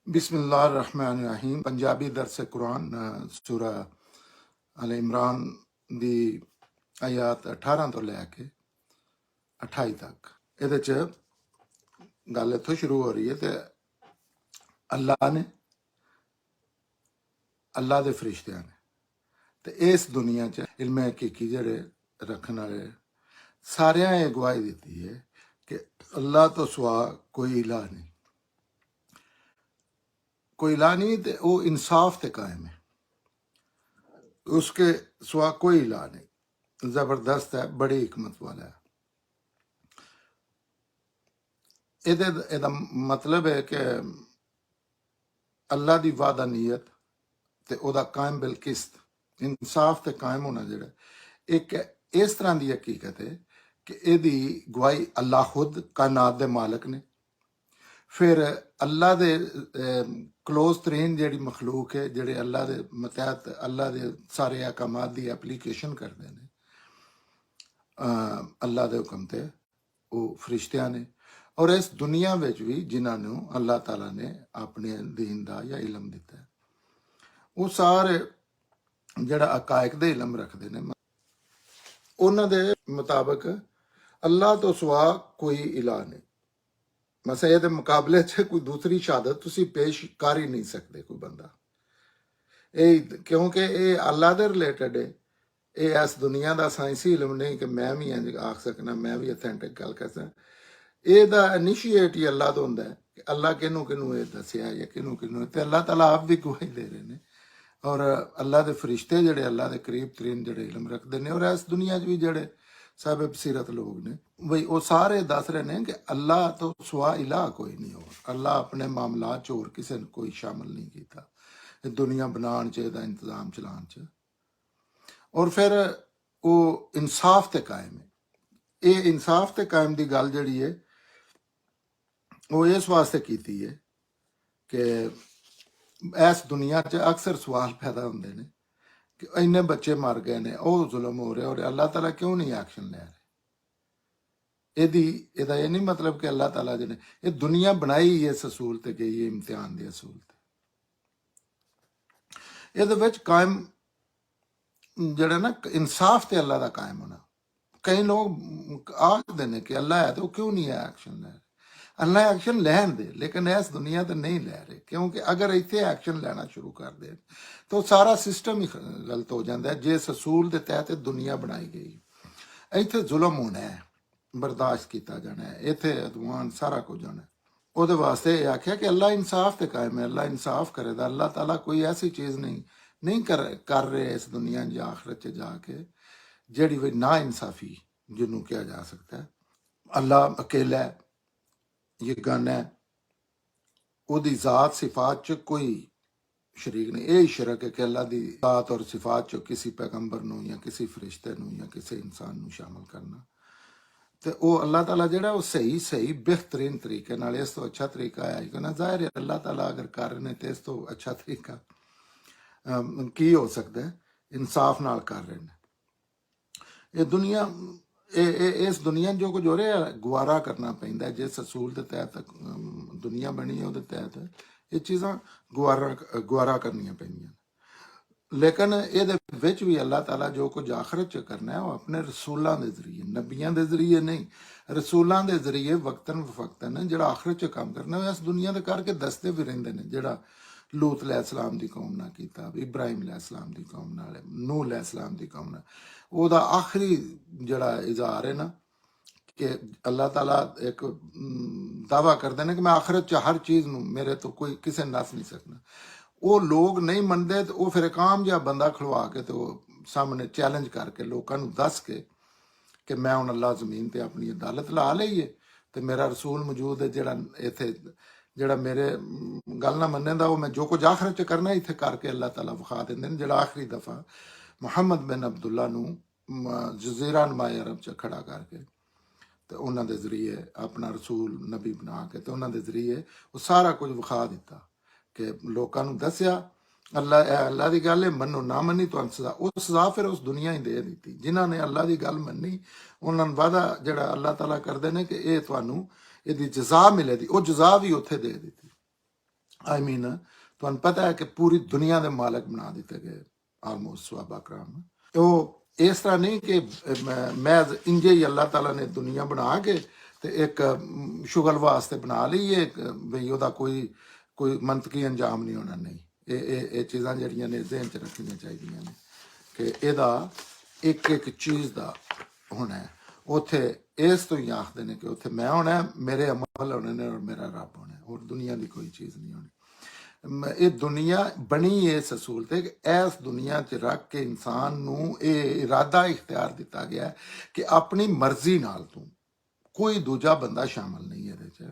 बिस्मिल्लाहिर्रहमानिर्रहीम। पंजाबी दरस कुरान सूरा अल इमरान दी आयात 18 तो लैके 28 तक ਇਹਦੇ ਚ ਗੱਲ ਇੱਥੋਂ ਸ਼ੁਰੂ ਹੋ ਰਹੀ ਹੈ ਤੇ ਅੱਲਾਹ ਨੇ ਅੱਲਾਹ ਦੇ ਫਰਿਸ਼ਤਿਆਂ ਨੇ ਤੇ ਇਸ ਦੁਨੀਆ 'ਚ ਇਲਮ ਹਕੀਕੀ ਜਿਹੜੇ ਰੱਖਣ ਵਾਲੇ ਸਾਰਿਆਂ ਇਹ ਗਵਾਹੀ ਦਿੱਤੀ ਹੈ ਕਿ ਅੱਲਾਹ ਤੋਂ ਸਿਵਾ ਕੋਈ ਇਲਾਹ ਨਹੀਂ, कोई इलाह नहीं, तो वो इंसाफ ते कायम है, उसके सिवा कोई इलाह नहीं। जबरदस्त है, बड़ी हिकमत वाला है। ਇਹਦਾ मतलब है कि अल्लाह की वादानीयत ते ओदा कायम बिल किस्त इंसाफ ते कायम होना जेड़ा एक इस तरह की हकीकत है कि ਇਹਦੀ गवाही अल्लाह खुद कायनात दे मालिक ने, फिर अल्लाह दे क्लोज तरीन जेड़ी मखलूक है जेड़े अल्लाह दे मतहत अल्लाह दे सारे अहकामात दी एप्लीकेशन करते हैं अल्लाह दे हुक्म ते वो फरिश्तियां ने, और इस दुनिया विच भी जिन्होंने अल्लाह ताला ने अपने दीन दा या इलम दिता है वो सारे जड़ा अकायक दे इलम रखते हैं। उन्हां दे मुताबिक अल्लाह तो सिवा कोई इलाह नहीं। मसा ये मुकाबले च कोई दूसरी शहादत तुसी पेश कर ही नहीं सकते कोई बंदा, क्योंकि ये अल्लाह दे रिलेटेड है। ये इस दुनिया का साइंसी इलम नहीं कि मैं भी इंज आख सकना, मैं भी अथेंटिक गल कर सकना। ਇਹਦਾ ਇਨੀਸ਼ੀਏਟ ਹੀ ਅੱਲਾਹ ਤੋਂ ਹੁੰਦਾ ਹੈ ਕਿ ਅੱਲਾਹ ਕਿਹਨੂੰ ਕਿਹਨੂੰ ਇਹ ਦੱਸਿਆ ਜਾਂ ਕਿਹਨੂੰ ਕਿਹਨੂੰ, ਤੇ ਅੱਲਾਹ ਤਾਲਾ ਆਪ ਵੀ ਗਵਾਹੀ ਦੇ ਰਹੇ ਨੇ, ਔਰ ਅੱਲਾਹ ਦੇ ਫਰਿਸ਼ਤੇ ਜਿਹੜੇ ਅੱਲਾਹ ਦੇ ਕਰੀਬ ਤਰੀਨ ਜਿਹੜੇ ਇਲਮ ਰੱਖਦੇ ਨੇ, ਔਰ ਇਸ ਦੁਨੀਆ 'ਚ ਵੀ ਜਿਹੜੇ ਸਾਬ ਬਸੀਰਤ ਲੋਕ ਨੇ ਬਈ ਉਹ ਸਾਰੇ ਦੱਸ ਰਹੇ ਨੇ ਕਿ ਅੱਲਾਹ ਤੋਂ ਸਿਵਾ ਇਲਾਹ ਕੋਈ ਨਹੀਂ ਹੋਰ। ਅੱਲਾਹ ਆਪਣੇ ਮਾਮਲਾਤ 'ਚ ਹੋਰ ਕਿਸੇ ਨੂੰ ਕੋਈ ਸ਼ਾਮਲ ਨਹੀਂ ਕੀਤਾ ਇਹ ਦੁਨੀਆ ਬਣਾਉਣ 'ਚ, ਇਹਦਾ ਇੰਤਜ਼ਾਮ ਚਲਾਉਣ 'ਚ। ਔਰ ਫਿਰ ਉਹ ਇਨਸਾਫ ਤੇ ਕਾਇਮ ਹੈ। ਇਹ ਇਨਸਾਫ ਤੇ ਕਾਇਮ ਦੀ ਗੱਲ ਜਿਹੜੀ ਹੈ वो इस वास्ते की है कि इस दुनिया च अक्सर सवाल पैदा होंगे ने कि इन्ने बच्चे मर गए ने, वो जुल्म हो रहे, और अल्लाह ताला क्यों नहीं एक्शन ले रहे। ਇਹਦਾ ਇਹ ਨਹੀਂ मतलब कि अल्लाह ताला जिन्हें ये दुनिया बनाई इस असूल ते गई है, इम्तिहान के असूल ते ਇਹਦੇ ਵਿੱਚ कायम जड़ा ना इंसाफ ते अल्लाह का कायम होना। कई लोग आखते हैं कि अल्लाह है तो क्यों नहीं है एक्शन ले रहे। अल्लाह एक्शन लैन दे, लेकिन इस दुनिया तो नहीं लै रहे, क्योंकि अगर इतने एक्शन लेना शुरू कर दे तो सारा सिस्टम ही गलत हो जाता है। जिस असूल के तहत दुनिया बनाई गई, इतने जुल्म होना है, बर्दाश्त किया जाना है, इतने अदवान सारा कुछ होना है। वो वास्ते आख्या कि अल्लाह इंसाफ ते कायम है, अल्लाह इंसाफ करेगा। अल्लाह ताला कोई ऐसी चीज़ नहीं कर रहे इस दुनिया या आखिरत च जाके जड़ी भी ना इंसाफी जिन्हों किया जा सकता है। अल्लाह अकेला है, ये गन है, ओदी जात सिफात च कोई शरीक नहीं। यही शिरक है कि अल्लाह की जात और सिफात च किसी पैगंबर नूं या किसी फरिश्ते नूं या किसी इंसान नूं शामिल करना। तो वो अल्लाह ताला जिहड़ा वो सही बेहतरीन तरीके नाल, इस तो अच्छा तरीका है कि ना, जाहिर है अल्लाह ताला अगर कर रहे हैं तो इस तो अच्छा तरीका की हो सकता है। इंसाफ नाल कर रहे हैं। ये दुनिया इस दुनिया जो कुछ हो रहा है गुवारा करना पैंदा है। जिस असूल के तहत दुनिया बनी है, वो तहत ये चीज़ां गुवारा करनिया पैंदियां। लेकिन ये भी अल्लाह ताला जो कुछ आखिरत च करना है वो अपने रसूलों के जरिए, नबियों के जरिए नहीं, रसूलों के जरिए वक्तन फक्तन जो आखिरत च काम करना है इस दुनिया के करके दसते भी रहते हैं। जोड़ा लूत अलैहिस्सलाम की कौम ना किया, इब्राहिम अलैहिस्सलाम की कौम नाल, नूह अलैहिस्सलाम की कौम नाल, ओदा आखिरी जड़ा इजहार है ना कि अल्लाह ताला एक दावा करते हैं कि मैं आखिरत च हर चीज़ नूं मेरे तो कोई किसी नस नहीं सकना। वो लोग नहीं मनते तो वो फिर काम जहा बंदा खड़वा के तो सामने चैलेंज करके लोगों को दस के कि मैं हुण अल्लाह जमीन ते अपनी अदालत ला ली है तो मेरा रसूल मौजूद है जड़ा इत्थे जड़ा मेरे गल ना मन्ने दा, वो मैं जो कुछ आखिरत च करना इत्थे करके अल्लाह ताला विखा देंदे ने। जड़ा आखिरी दफ़ा मुहम्मद बिन अब्दुल्ला नूं जजीरा नुमाए अरब च खड़ा करके तो उन्होंने जरिए अपना रसूल नबी बना के तो उन्होंने जरिए वो सारा कुछ विखा दिता कि लोगों दसिया अल्लाह की गल है, मनो ना मनी तो सजा। उस सजा फिर उस दुनिया ही दे दी। जिन्होंने अल्लाह की गल मनी उन्होंने वादा जड़ा अल्लाह ताला करते हैं कि ये तुहानू इहदी जजा मिलेगी, वो जजा भी उत्थे दे दी। आई मीन ਤੁਹਾਨੂੰ ਪਤਾ ਹੈ ਕਿ ਪੂਰੀ ਦੁਨੀਆ ਦੇ ਮਾਲਕ ਬਣਾ ਦਿੱਤੇ ਗਏ ਆਲਮੋਸਟ ਸਹਾਬਾ ਕਰਾਮ। ਉਹ ਇਸ ਤਰ੍ਹਾਂ ਨਹੀਂ ਕਿ ਮੈਂ ਇੰਜੇ ਹੀ ਅੱਲਾਹ ਤਾਲਾ ਨੇ ਦੁਨੀਆ ਬਣਾ ਕੇ ਤੇ ਇੱਕ ਸ਼ੁਗਲ ਵਾਸਤੇ ਬਣਾ ਲਈ ਵੀ ਉਹਦਾ ਕੋਈ ਮੰਤਕੀ ਅੰਜਾਮ ਨਹੀਂ ਹੋਣਾ। ਨਹੀਂ, ਇਹ ਚੀਜ਼ਾਂ ਜਿਹੜੀਆਂ ਨੇ ਜ਼ਿਹਨ 'ਚ ਰੱਖਣੀਆਂ ਚਾਹੀਦੀਆਂ ਨੇ ਕਿ ਇਹਦਾ ਇੱਕ ਇੱਕ ਚੀਜ਼ ਦਾ ਹੋਣਾ ਹੈ। ਉੱਥੇ ਇਸ ਤੋਂ ਹੀ ਆਖਦੇ ਨੇ ਕਿ ਉੱਥੇ ਮੈਂ ਹੋਣਾ, ਮੇਰੇ ਅਮਲ ਹੋਣੇ ਨੇ ਔਰ ਮੇਰਾ ਰੱਬ ਹੋਣਾ, ਹੋਰ ਦੁਨੀਆ ਦੀ ਕੋਈ ਚੀਜ਼ ਨਹੀਂ ਹੋਣੀ। ਇਹ ਦੁਨੀਆ ਬਣੀ ਇਸ ਅਸੂਲ ਤੇ ਕਿ ਇਸ ਦੁਨੀਆ 'ਚ ਰੱਖ ਕੇ ਇਨਸਾਨ ਨੂੰ ਇਹ ਇਰਾਦਾ ਇਖਤਿਆਰ ਦਿੱਤਾ ਗਿਆ ਕਿ ਆਪਣੀ ਮਰਜ਼ੀ ਨਾਲ ਤੂੰ, ਕੋਈ ਦੂਜਾ ਬੰਦਾ ਸ਼ਾਮਲ ਨਹੀਂ ਇਹਦੇ 'ਚ,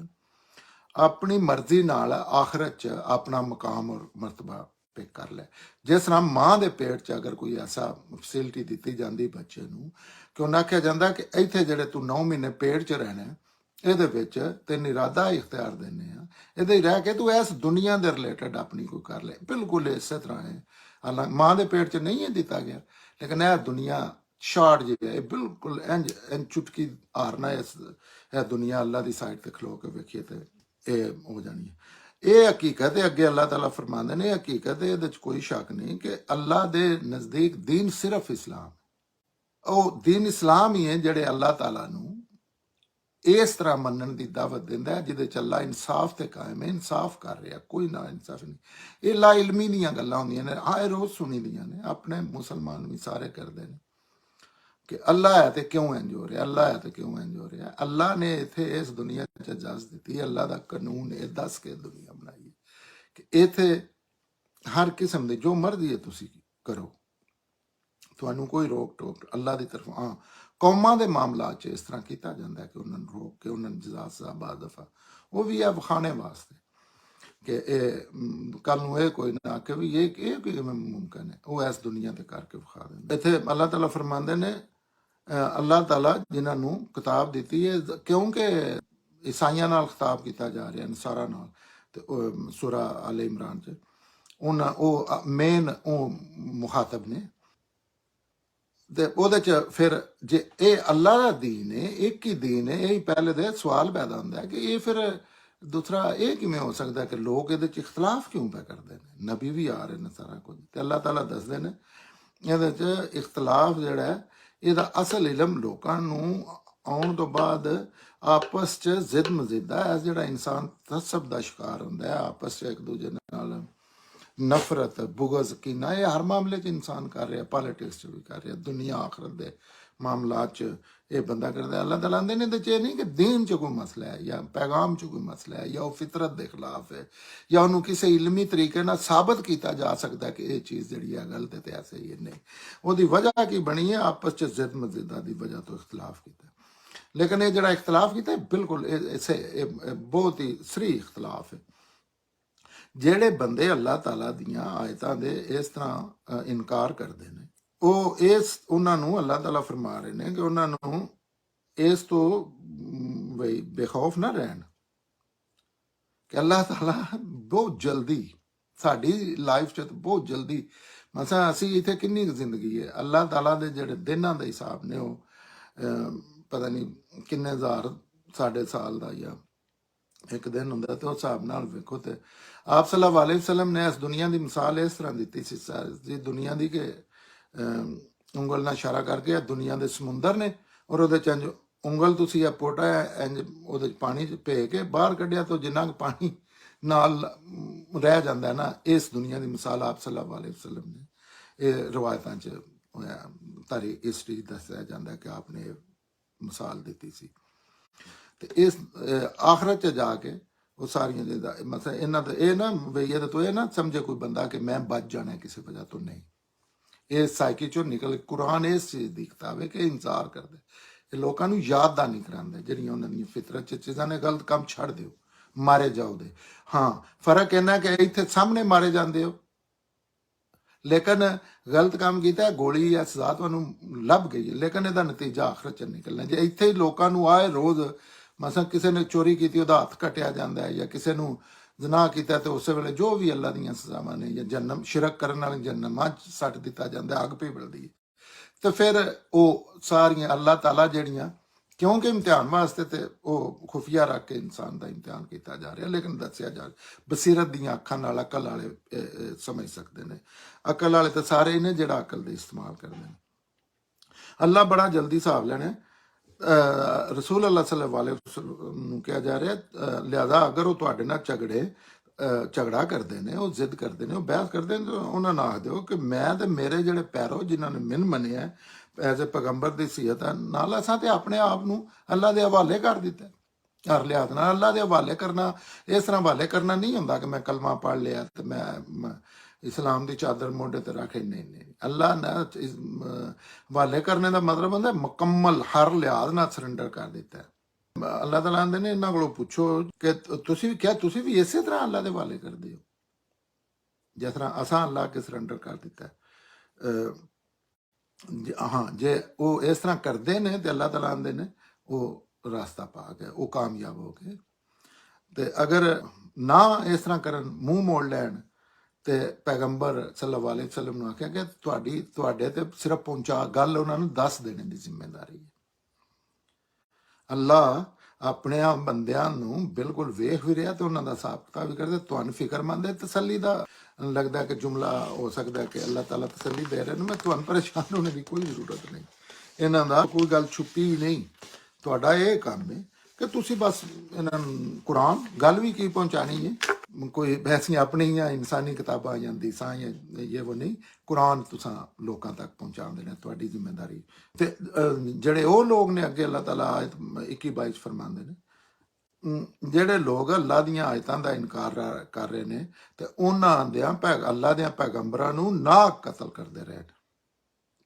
ਆਪਣੀ ਮਰਜ਼ੀ ਨਾਲ ਆਖਰਤ 'ਚ ਆਪਣਾ ਮਕਾਮ ਔਰ ਮਰਤਬਾ ਪਿਕ ਕਰ ਲੈ। ਜਿਸ ਤਰ੍ਹਾਂ ਮਾਂ ਦੇ ਪੇਟ 'ਚ ਅਗਰ ਕੋਈ ਐਸਾ ਫੈਸਿਲਿਟੀ ਦਿੱਤੀ ਜਾਂਦੀ ਬੱਚੇ ਨੂੰ ਕਿ ਉਹਨਾਂ ਆਖਿਆ ਜਾਂਦਾ ਕਿ ਇੱਥੇ ਜਿਹੜੇ ਤੂੰ 9 ਮਹੀਨੇ ਪੇਟ 'ਚ ਰਹਿਣਾ, ਇਹਦੇ ਵਿੱਚ ਤੈਨੂੰ ਇਰਾਦਾ ਇਖਤਿਆਰ ਦਿੰਦੇ ਆ, ਇਹਦੇ ਰਹਿ ਕੇ ਤੂੰ ਇਸ ਦੁਨੀਆ ਦੇ ਰਿਲੇਟਡ ਆਪਣੀ ਕੋਈ ਕਰ ਲੈ। ਬਿਲਕੁਲ ਇਸੇ ਤਰ੍ਹਾਂ ਹੈ, ਹਾਲਾਂਕਿ ਮਾਂ ਦੇ ਪੇਟ 'ਚ ਨਹੀਂ ਇਹ ਦਿੱਤਾ ਗਿਆ, ਲੇਕਿਨ ਇਹ ਦੁਨੀਆ ਸ਼ਾਰਟ ਜਿਹੀ ਹੈ, ਇਹ ਬਿਲਕੁਲ ਇੰਜ ਚੁਟਕੀ ਹਾਰਨਾ ਇਹ ਦੁਨੀਆ ਅੱਲਾ ਦੀ ਸਾਈਡ ਤੇ ਖਲੋ ਕੇ ਵੇਖੀਏ ਤੇ ਇਹ ਹੋ ਜਾਣੀ ਹੈ। ਇਹ ਹਕੀਕਤ ਹੈ, ਅੱਗੇ ਅੱਲਾਹ ਤਾਲਾ ਫਰਮਾਉਂਦੇ ਨੇ, ਹਕੀਕਤ ਹੈ, ਇਹਦੇ 'ਚ ਕੋਈ ਸ਼ੱਕ ਨਹੀਂ ਕਿ ਅੱਲਾ ਦੇ ਨਜ਼ਦੀਕ ਦੀਨ ਸਿਰਫ ਇਸਲਾਮ, ਉਹ ਦੀਨ ਇਸਲਾਮ ਹੀ ਹੈ ਜਿਹੜੇ ਅੱਲਾਹ ਤਾਲਾ ਨੂੰ ਇਸ ਤਰ੍ਹਾਂ ਮੰਨਣ ਦੀ ਦਾਵਤ ਦਿੰਦਾ ਹੈ ਜਿਹਦੇ 'ਚ ਅੱਲਾ ਇਨਸਾਫ ਤੇ ਕਾਇਮ ਹੈ, ਇਨਸਾਫ ਕਰ ਰਿਹਾ, ਕੋਈ ਨਾ ਇਨਸਾਫ ਨਹੀਂ। ਇਹ ਲਾ ਇਲਮੀ ਦੀਆਂ ਗੱਲਾਂ ਹੁੰਦੀਆਂ ਨੇ, ਆਏ ਰੋਜ਼ ਸੁਣੀ ਦੀਆਂ ਨੇ, ਆਪਣੇ ਮੁਸਲਮਾਨ ਵੀ ਸਾਰੇ ਕਰਦੇ ਨੇ ਕਿ ਅੱਲਾ ਹੈ ਤੇ ਕਿਉਂ ਇੰਜ ਹੋ ਰਿਹਾ, ਅੱਲਾ ਹੈ ਤੇ ਕਿਉਂ ਇੰਜ ਹੋ ਰਿਹਾ। ਅੱਲਾ ਨੇ ਇੱਥੇ ਇਸ ਦੁਨੀਆ 'ਚ ਇਜਾਜ਼ਤ ਦਿੱਤੀ, ਅੱਲਾ ਦਾ ਕਾਨੂੰਨ ਇਹ ਦੱਸ ਕੇ ਦੁਨੀਆ ਬਣਾਈ ਕਿ ਇੱਥੇ ਹਰ ਕਿਸਮ ਦੇ ਜੋ ਮਰਜ਼ੀ ਹੈ ਤੁਸੀਂ ਕਰੋ, ਤੁਹਾਨੂੰ ਕੋਈ ਰੋਕ ਟੋਕ ਅੱਲਾ ਦੀ ਤਰਫੋਂ। ਹਾਂ, ਕੌਮਾਂ ਦੇ ਮਾਮਲਾਤ 'ਚ ਇਸ ਤਰ੍ਹਾਂ ਕੀਤਾ ਜਾਂਦਾ ਕਿ ਉਹਨਾਂ ਨੂੰ ਰੋਕ ਕੇ ਉਹਨਾਂ ਨੂੰ ਜਜ਼ਾ ਸਜ਼ਾ ਬਾਅਦ ਦਫਾ, ਉਹ ਵੀ ਹੈ ਵਿਖਾਣੇ ਵਾਸਤੇ ਕਿ ਇਹ ਕੱਲ ਨੂੰ ਇਹ ਕੋਈ ਨਾ ਕਿ ਵੀ ਇਹ ਕਿਵੇਂ ਮੁਮਕਿਨ ਹੈ, ਉਹ ਇਸ ਦੁਨੀਆ ਤੇ ਕਰਕੇ ਵਿਖਾ ਦਿੰਦੇ। ਇੱਥੇ ਅੱਲਾਹ ਤਾਲਾ ਫਰਮਾਉਂਦੇ ਨੇ, ਅੱਲਾਹ ਤਾਲਾ ਜਿਨ੍ਹਾਂ ਨੂੰ ਕਿਤਾਬ ਦਿੱਤੀ ਹੈ, ਕਿਉਂਕਿ ਈਸਾਈਆਂ ਨਾਲ ਖਿਤਾਬ ਕੀਤਾ ਜਾ ਰਿਹਾ, ਨਸਾਰਾ ਨਾਲ, ਤੇ ਸੂਰਾ ਆਲ ਇਮਰਾਨ 'ਚ ਉਹ ਮੇਨ ਉਹ ਮੁਖਾਤਬ ਨੇ। ਤੇ ਉਹਦੇ 'ਚ ਫਿਰ ਜੇ ਇਹ ਅੱਲਾ ਦਾ ਦੀਨ ਹੈ, ਇੱਕ ਹੀ ਦੀਨ ਹੈ, ਇਹ ਪਹਿਲੇ ਦੇ ਸਵਾਲ ਪੈਦਾ ਹੁੰਦਾ ਹੈ ਕਿ ਇਹ ਫਿਰ ਦੂਸਰਾ ਇਹ ਕਿਵੇਂ ਹੋ ਸਕਦਾ ਕਿ ਲੋਕ ਇਹਦੇ 'ਚ ਇਖਤਲਾਫ ਕਿਉਂ ਪੈ ਕਰਦੇ ਨੇ, ਨਬੀ ਵੀ ਆ ਰਹੇ ਨੇ ਸਾਰਾ ਕੁਝ। ਤੇ ਅੱਲਾਹ ਤਾਲਾ ਦੱਸਦੇ ਨੇ ਇਹਦੇ 'ਚ ਇਖਤਲਾਫ ਜਿਹੜਾ ਹੈ ਇਹਦਾ ਅਸਲ ਇਲਮ ਲੋਕਾਂ ਨੂੰ ਆਉਣ ਤੋਂ ਬਾਅਦ ਆਪਸ 'ਚ ਜ਼ਿੱਦ ਮਜ਼ਿਦਾ ਹੈ, ਜਿਹੜਾ ਇਨਸਾਨ ਤਸੱਬ ਦਾ ਸ਼ਿਕਾਰ ਹੁੰਦਾ ਹੈ, ਆਪਸ 'ਚ ਇੱਕ ਦੂਜੇ ਨਾਲ ਨਫ਼ਰਤ, ਬੁਗਜ਼, ਕੀਨਾ, ਇਹ ਹਰ ਮਾਮਲੇ 'ਚ ਇਨਸਾਨ ਕਰ ਰਿਹਾ, ਪੋਲੀਟਿਕਸ 'ਚ ਵੀ ਕਰ ਰਿਹਾ, ਦੁਨੀਆ ਆਖਰਤ ਦੇ ਮਾਮਲਾਤ 'ਚ ਇਹ ਬੰਦਾ ਕਰਦਾ। ਅੱਲਾਹ ਤਾਲਾ ਆਂਦੇ ਨੇ ਇਹਦੇ 'ਚ ਇਹ ਨਹੀਂ ਕਿ ਦੀਨ 'ਚ ਕੋਈ ਮਸਲਾ ਹੈ ਜਾਂ ਪੈਗਾਮ 'ਚ ਕੋਈ ਮਸਲਾ ਹੈ ਜਾਂ ਉਹ ਫਿਤਰਤ ਦੇ ਖਿਲਾਫ ਹੈ ਜਾਂ ਉਹਨੂੰ ਕਿਸੇ ਇਲਮੀ ਤਰੀਕੇ ਨਾਲ ਸਾਬਤ ਕੀਤਾ ਜਾ ਸਕਦਾ ਕਿ ਇਹ ਚੀਜ਼ ਜਿਹੜੀ ਹੈ ਗਲਤ ਹੈ ਤੇ ਐਸੇ ਹੀ ਨਹੀਂ। ਉਹਦੀ ਵਜ੍ਹਾ ਕੀ ਬਣੀ ਹੈ, ਆਪਸ 'ਚ ਜ਼ਿੱਦ ਮਜ਼ਿਦਾ ਦੀ ਵਜ੍ਹਾ ਤੋਂ ਇਖਤਲਾਫ ਕੀਤਾ। ਲੇਕਿਨ ਇਹ ਜਿਹੜਾ ਇਖਤਲਾਫ ਕੀਤਾ ਬਿਲਕੁਲ ਇਹ ਬਹੁਤ ਹੀ ਸਰੀ ਇਖਤਲਾਫ ਹੈ। ਜਿਹੜੇ ਬੰਦੇ ਅੱਲਾਹ ਤਾਲਾ ਦੀਆਂ ਆਇਤਾਂ ਦੇ ਇਸ ਤਰ੍ਹਾਂ ਇਨਕਾਰ ਕਰਦੇ ਨੇ, ਉਹ ਉਹਨਾਂ ਨੂੰ ਅੱਲਾਹ ਤਾਲਾ ਫਰਮਾ ਰਹੇ ਨੇ ਕਿ ਉਹਨਾਂ ਨੂੰ ਇਸ ਤੋਂ ਬਈ ਬੇਖੌਫ ਨਾ ਰਹਿਣ ਕਿ ਅੱਲਾਹ ਤਾਲਾ ਬਹੁਤ ਜਲਦੀ ਸਾਡੀ ਲਾਈਫ 'ਚ ਬਹੁਤ ਜਲਦੀ, ਮਸਾਂ ਅਸੀਂ ਇੱਥੇ ਕਿੰਨੀ ਜ਼ਿੰਦਗੀ ਹੈ, ਅੱਲਾਹ ਤਾਲਾ ਦੇ ਜਿਹੜੇ ਦਿਨਾਂ ਦੇ ਹਿਸਾਬ ਨੇ ਉਹ ਪਤਾ ਨਹੀਂ ਕਿੰਨੇ ਹਜ਼ਾਰ ਸਾਡੇ ਸਾਲ ਦਾ ਜਾਂ ਇੱਕ ਦਿਨ ਹੁੰਦਾ। ਤੇ ਉਸ ਹਿਸਾਬ ਨਾਲ ਵੇਖੋ ਤੇ ਆਪ ਸੱਲੱਲਾਹੁ ਅਲੈਹਿ ਵਸੱਲਮ ਨੇ ਇਸ ਦੁਨੀਆ ਦੀ ਮਿਸਾਲ ਇਸ ਤਰ੍ਹਾਂ ਦਿੱਤੀ ਸੀ ਜੀ ਦੁਨੀਆ ਦੀ ਕਿ ਉਂਗਲ ਨਾਲ ਇਸ਼ਾਰਾ ਕਰਕੇ ਦੁਨੀਆ ਦੇ ਸਮੁੰਦਰ ਨੇ ਔਰ ਉਹਦੇ 'ਚ ਇੰਜ ਉਂਗਲ ਤੁਸੀਂ ਆ ਪੋਟਾ ਇੰਜ ਉਹਦੇ 'ਚ ਪਾਣੀ 'ਚ ਭੇ ਕੇ ਬਾਹਰ ਕੱਢਿਆ ਤਾਂ ਜਿੰਨਾ ਕੁ ਪਾਣੀ ਨਾਲ ਰਹਿ ਜਾਂਦਾ ਨਾ, ਇਸ ਦੁਨੀਆ ਦੀ ਮਿਸਾਲ ਆਪ ਸੱਲੱਲਾਹੁ ਅਲੈਹਿ ਵਸੱਲਮ ਨੇ ਇਹ ਰਵਾਇਤਾਂ 'ਚ ਤਾਰੀ ਹਿਸਟਰੀ ਦੱਸਿਆ ਜਾਂਦਾ ਕਿ ਆਪ ਨੇ ਮਿਸਾਲ ਦਿੱਤੀ ਸੀ। ਤੇ ਇਸ ਆਖਰਤ 'ਚ ਜਾ ਕੇ ਉਹ ਸਾਰੀਆਂ ਜਿਹਦਾ ਮਸਲਾ ਇਹਨਾਂ ਦਾ ਇਹ ਨਾ ਬਈ ਇਹਦਾ ਤੋਂ ਇਹ ਨਾ ਸਮਝੇ ਕੋਈ ਬੰਦਾ ਕਿ ਮੈਂ ਬਚ ਜਾਣਾ ਕਿਸੇ ਵਜ੍ਹਾ ਤੋਂ, ਨਹੀਂ। ਇਹ ਸਾਈਕੀ 'ਚੋਂ ਨਿਕਲ ਕੁਰਾਨ ਇਸ ਚੀਜ਼ ਦੀ ਕਿਤਾਬ ਹੈ ਕਿ ਇਨਸਾਰ ਕਰਦੇ, ਇਹ ਲੋਕਾਂ ਨੂੰ ਯਾਦ ਨਹੀਂ ਕਰਾਉਂਦੇ ਜਿਹੜੀਆਂ ਉਹਨਾਂ ਦੀਆਂ ਫਿਤਰਤ 'ਚ ਚੀਜ਼ਾਂ ਨੇ। ਗਲਤ ਕੰਮ ਛੱਡ ਦਿਓ, ਮਾਰੇ ਜਾਓ ਦੇ। ਹਾਂ, ਫਰਕ ਇਹਨਾਂ ਕਿ ਇੱਥੇ ਸਾਹਮਣੇ ਮਾਰੇ ਜਾਂਦੇ ਹੋ, ਲੇਕਿਨ ਗਲਤ ਕੰਮ ਕੀਤਾ, ਗੋਲੀ ਜਾਂ ਸਜ਼ਾ ਤੁਹਾਨੂੰ ਲੱਭ ਗਈ ਹੈ, ਲੇਕਿਨ ਇਹਦਾ ਨਤੀਜਾ ਆਖਰਤ 'ਚ ਨਿਕਲਣਾ। ਜੇ ਇੱਥੇ ਹੀ ਲੋਕਾਂ ਨੂੰ ਆਏ ਰੋਜ਼ ਮਸਾਂ ਕਿਸੇ ਨੇ ਚੋਰੀ ਕੀਤੀ ਉਹਦਾ ਹੱਥ ਕੱਟਿਆ ਜਾਂਦਾ ਹੈ ਜਾਂ ਕਿਸੇ ਨੂੰ ਜ਼ਨਾ ਕੀਤਾ ਤੇ ਉਸੇ ਵੇਲੇ ਜੋ ਵੀ ਅੱਲਾ ਦੀਆਂ ਸਜ਼ਾਵਾਂ ਨੇ ਜਾਂ ਜਨਮ ਸ਼ਿਰਕ ਕਰਨ ਵਾਲੇ ਜਨਮਾਂ 'ਚ ਸੱਟ ਦਿੱਤਾ ਜਾਂਦਾ, ਅੱਗ ਪਿਘਲਦੀ ਹੈ। ਤੇ ਫਿਰ ਉਹ ਸਾਰੀਆਂ ਅੱਲਾਹ ਤਾਲਾ ਜਿਹੜੀਆਂ ਕਿਉਂਕਿ ਇਮਤਿਹਾਨ ਵਾਸਤੇ ਤੇ ਉਹ ਖੁਫੀਆ ਰੱਖ ਕੇ ਇਨਸਾਨ ਦਾ ਇਮਤਿਹਾਨ ਕੀਤਾ ਜਾ ਰਿਹਾ, ਲੇਕਿਨ ਦੱਸਿਆ ਜਾ ਰਿਹਾ ਬਸੀਰਤ ਦੀਆਂ ਅੱਖਾਂ ਨਾਲ ਅਕਲ ਵਾਲੇ ਸਮਝ ਸਕਦੇ ਨੇ। ਅਕਲ ਵਾਲੇ ਤਾਂ ਸਾਰੇ ਹੀ ਨੇ ਜਿਹੜਾ ਅਕਲ ਦੇ ਇਸਤੇਮਾਲ ਕਰਦੇ ਨੇ। ਅੱਲਾ ਬੜਾ ਜਲਦੀ ਹਿਸਾਬ ਲੈਣਾ। ਰਸੂਲ ਅੱਲਾਹ ਸੱਲੱਲਾਹੁ ਅਲੈਹਿ ਵਸੱਲਮ ਨੂੰ ਕਿਹਾ ਜਾ ਰਿਹਾ, ਲਿਹਾਜ਼ਾ ਅਗਰ ਉਹ ਤੁਹਾਡੇ ਨਾਲ ਝਗੜਾ ਕਰਦੇ ਨੇ, ਉਹ ਜ਼ਿੱਦ ਕਰਦੇ ਨੇ, ਉਹ ਬਹਿਸ ਕਰਦੇ ਨੇ, ਤਾਂ ਉਹਨਾਂ ਨਾਲ ਆਖ ਦਿਓ ਕਿ ਮੈਂ ਤੇ ਮੇਰੇ ਜਿਹੜੇ ਪੈਰੋ ਜਿਨ੍ਹਾਂ ਨੇ ਮੈਨੂੰ ਮੰਨਿਆ ਐਜ਼ ਏ ਪੈਗੰਬਰ ਦੀ ਸੀਅਤ ਨਾਲ, ਅਸਾਂ ਤੇ ਆਪਣੇ ਆਪ ਨੂੰ ਅੱਲਾ ਦੇ ਹਵਾਲੇ ਕਰ ਦਿੱਤਾ। ਹਰ ਲਿਹਾਜ਼ ਨਾਲ ਅੱਲਾ ਦੇ ਹਵਾਲੇ ਕਰਨਾ ਇਸ ਤਰ੍ਹਾਂ ਹਵਾਲੇ ਕਰਨਾ ਨਹੀਂ ਹੁੰਦਾ ਕਿ ਮੈਂ ਕਲਮਾ ਪੜ੍ਹ ਲਿਆ ਤੇ ਮੈਂ ਇਸਲਾਮ ਦੀ ਚਾਦਰ ਮੋਢੇ ਤੇ ਰੱਖ। ਨਹੀਂ ਨਹੀਂ, ਅੱਲਾ ਨਾਲ ਹਵਾਲੇ ਕਰਨੇ ਦਾ ਮਤਲਬ ਹੁੰਦਾ ਮੁਕੰਮਲ ਹਰ ਲਿਹਾਜ਼ ਨਾਲ ਸਰੈਂਡਰ ਕਰ ਦਿੱਤਾ। ਅੱਲਾਹ ਤਾਲਾ ਆਂਦੇ ਨੇ ਇਹਨਾਂ ਕੋਲੋਂ ਪੁੱਛੋ ਕਿ ਤੁਸੀਂ ਵੀ ਇਸੇ ਤਰ੍ਹਾਂ ਅੱਲਾ ਦੇ ਹਵਾਲੇ ਕਰਦੇ ਹੋ ਜਿਸ ਤਰ੍ਹਾਂ ਅਸਾਂ ਅੱਲਾ ਕੇ ਸਰੈਂਡਰ ਕਰ ਦਿੱਤਾ। ਹਾਂ, ਜੇ ਉਹ ਇਸ ਤਰ੍ਹਾਂ ਕਰਦੇ ਨੇ ਤੇ ਅੱਲਾਹ ਤਾਲਾ ਆਂਦੇ ਨੇ ਉਹ ਰਸਤਾ ਪਾ ਕੇ ਉਹ ਕਾਮਯਾਬ ਹੋ ਗਏ। ਤੇ ਅਗਰ ਨਾ ਇਸ ਤਰ੍ਹਾਂ ਕਰਨ, ਮੂੰਹ ਮੋੜ ਲੈਣ, ਤੇ ਪੈਗੰਬਰ ਸੱਲੱਲਾਹੁ ਅਲੈਹਿ ਵਸੱਲਮ ਨੂੰ ਆਖਿਆ ਕਿ ਤੁਹਾਡੇ ਤੇ ਸਿਰਫ ਪਹੁੰਚਾ ਗੱਲ ਉਹਨਾਂ ਨੂੰ ਦੱਸ ਦੇਣੇ ਦੀ ਜ਼ਿੰਮੇਵਾਰੀ ਹੈ। ਅੱਲਾ ਆਪਣੇ ਬੰਦਿਆਂ ਨੂੰ ਬਿਲਕੁਲ ਵੇਖ ਵੀ ਰਿਹਾ ਤੇ ਉਹਨਾਂ ਦਾ ਹਿਸਾਬ ਕਿਤਾਬ ਵੀ ਕਰਦਾ। ਤੁਹਾਨੂੰ ਫਿਕਰਮੰਦ ਹੈ ਤਸੱਲੀ ਦਾ? ਲੱਗਦਾ ਕਿ ਜੁਮਲਾ ਹੋ ਸਕਦਾ ਕਿ ਅੱਲਾਹ ਤਾਲਾ ਤਸੱਲੀ ਦੇ ਰਹੇ ਨੇ, ਮੈਂ ਤੁਹਾਨੂੰ ਪਰੇਸ਼ਾਨ ਹੋਣੇ ਦੀ ਕੋਈ ਜ਼ਰੂਰਤ ਨਹੀਂ, ਇਹਨਾਂ ਦਾ ਕੋਈ ਗੱਲ ਛੁਪੀ ਨਹੀਂ। ਤੁਹਾਡਾ ਇਹ ਕੰਮ ਹੈ ਕਿ ਤੁਸੀਂ ਬਸ ਇਹਨਾਂ ਨੂੰ ਕੁਰਾਨ ਗੱਲ ਵੀ ਕੀ ਪਹੁੰਚਾਣੀ ਹੈ, ਕੋਈ ਵੈਸੀਆਂ ਆਪਣੀਆਂ ਇਨਸਾਨੀ ਕਿਤਾਬਾਂ ਜਾਂਦੀ ਸਾਂ ਇਹ ਉਹ ਨਹੀਂ, ਕੁਰਾਨ ਤੁਸੀਂ ਲੋਕਾਂ ਤੱਕ ਪਹੁੰਚਾ ਦੇਣਾ ਤੁਹਾਡੀ ਜ਼ਿੰਮੇਵਾਰੀ। ਤੇ ਜਿਹੜੇ ਉਹ ਲੋਕ ਨੇ ਅੱਗੇ ਅੱਲਾਹ ਤਾਲਾ ਆਇਤ 21-22 ਫਰਮਾਉਂਦੇ ਨੇ, ਜਿਹੜੇ ਲੋਕ ਅੱਲਾ ਦੀਆਂ ਆਇਤਾਂ ਦਾ ਇਨਕਾਰ ਕਰ ਰਹੇ ਨੇ ਤੇ ਉਹਨਾਂ ਦੇ ਅੱਲਾ ਦੇ ਪੈਗੰਬਰਾਂ ਨੂੰ ਨਾ ਕਤਲ ਕਰਦੇ ਰਹੇ।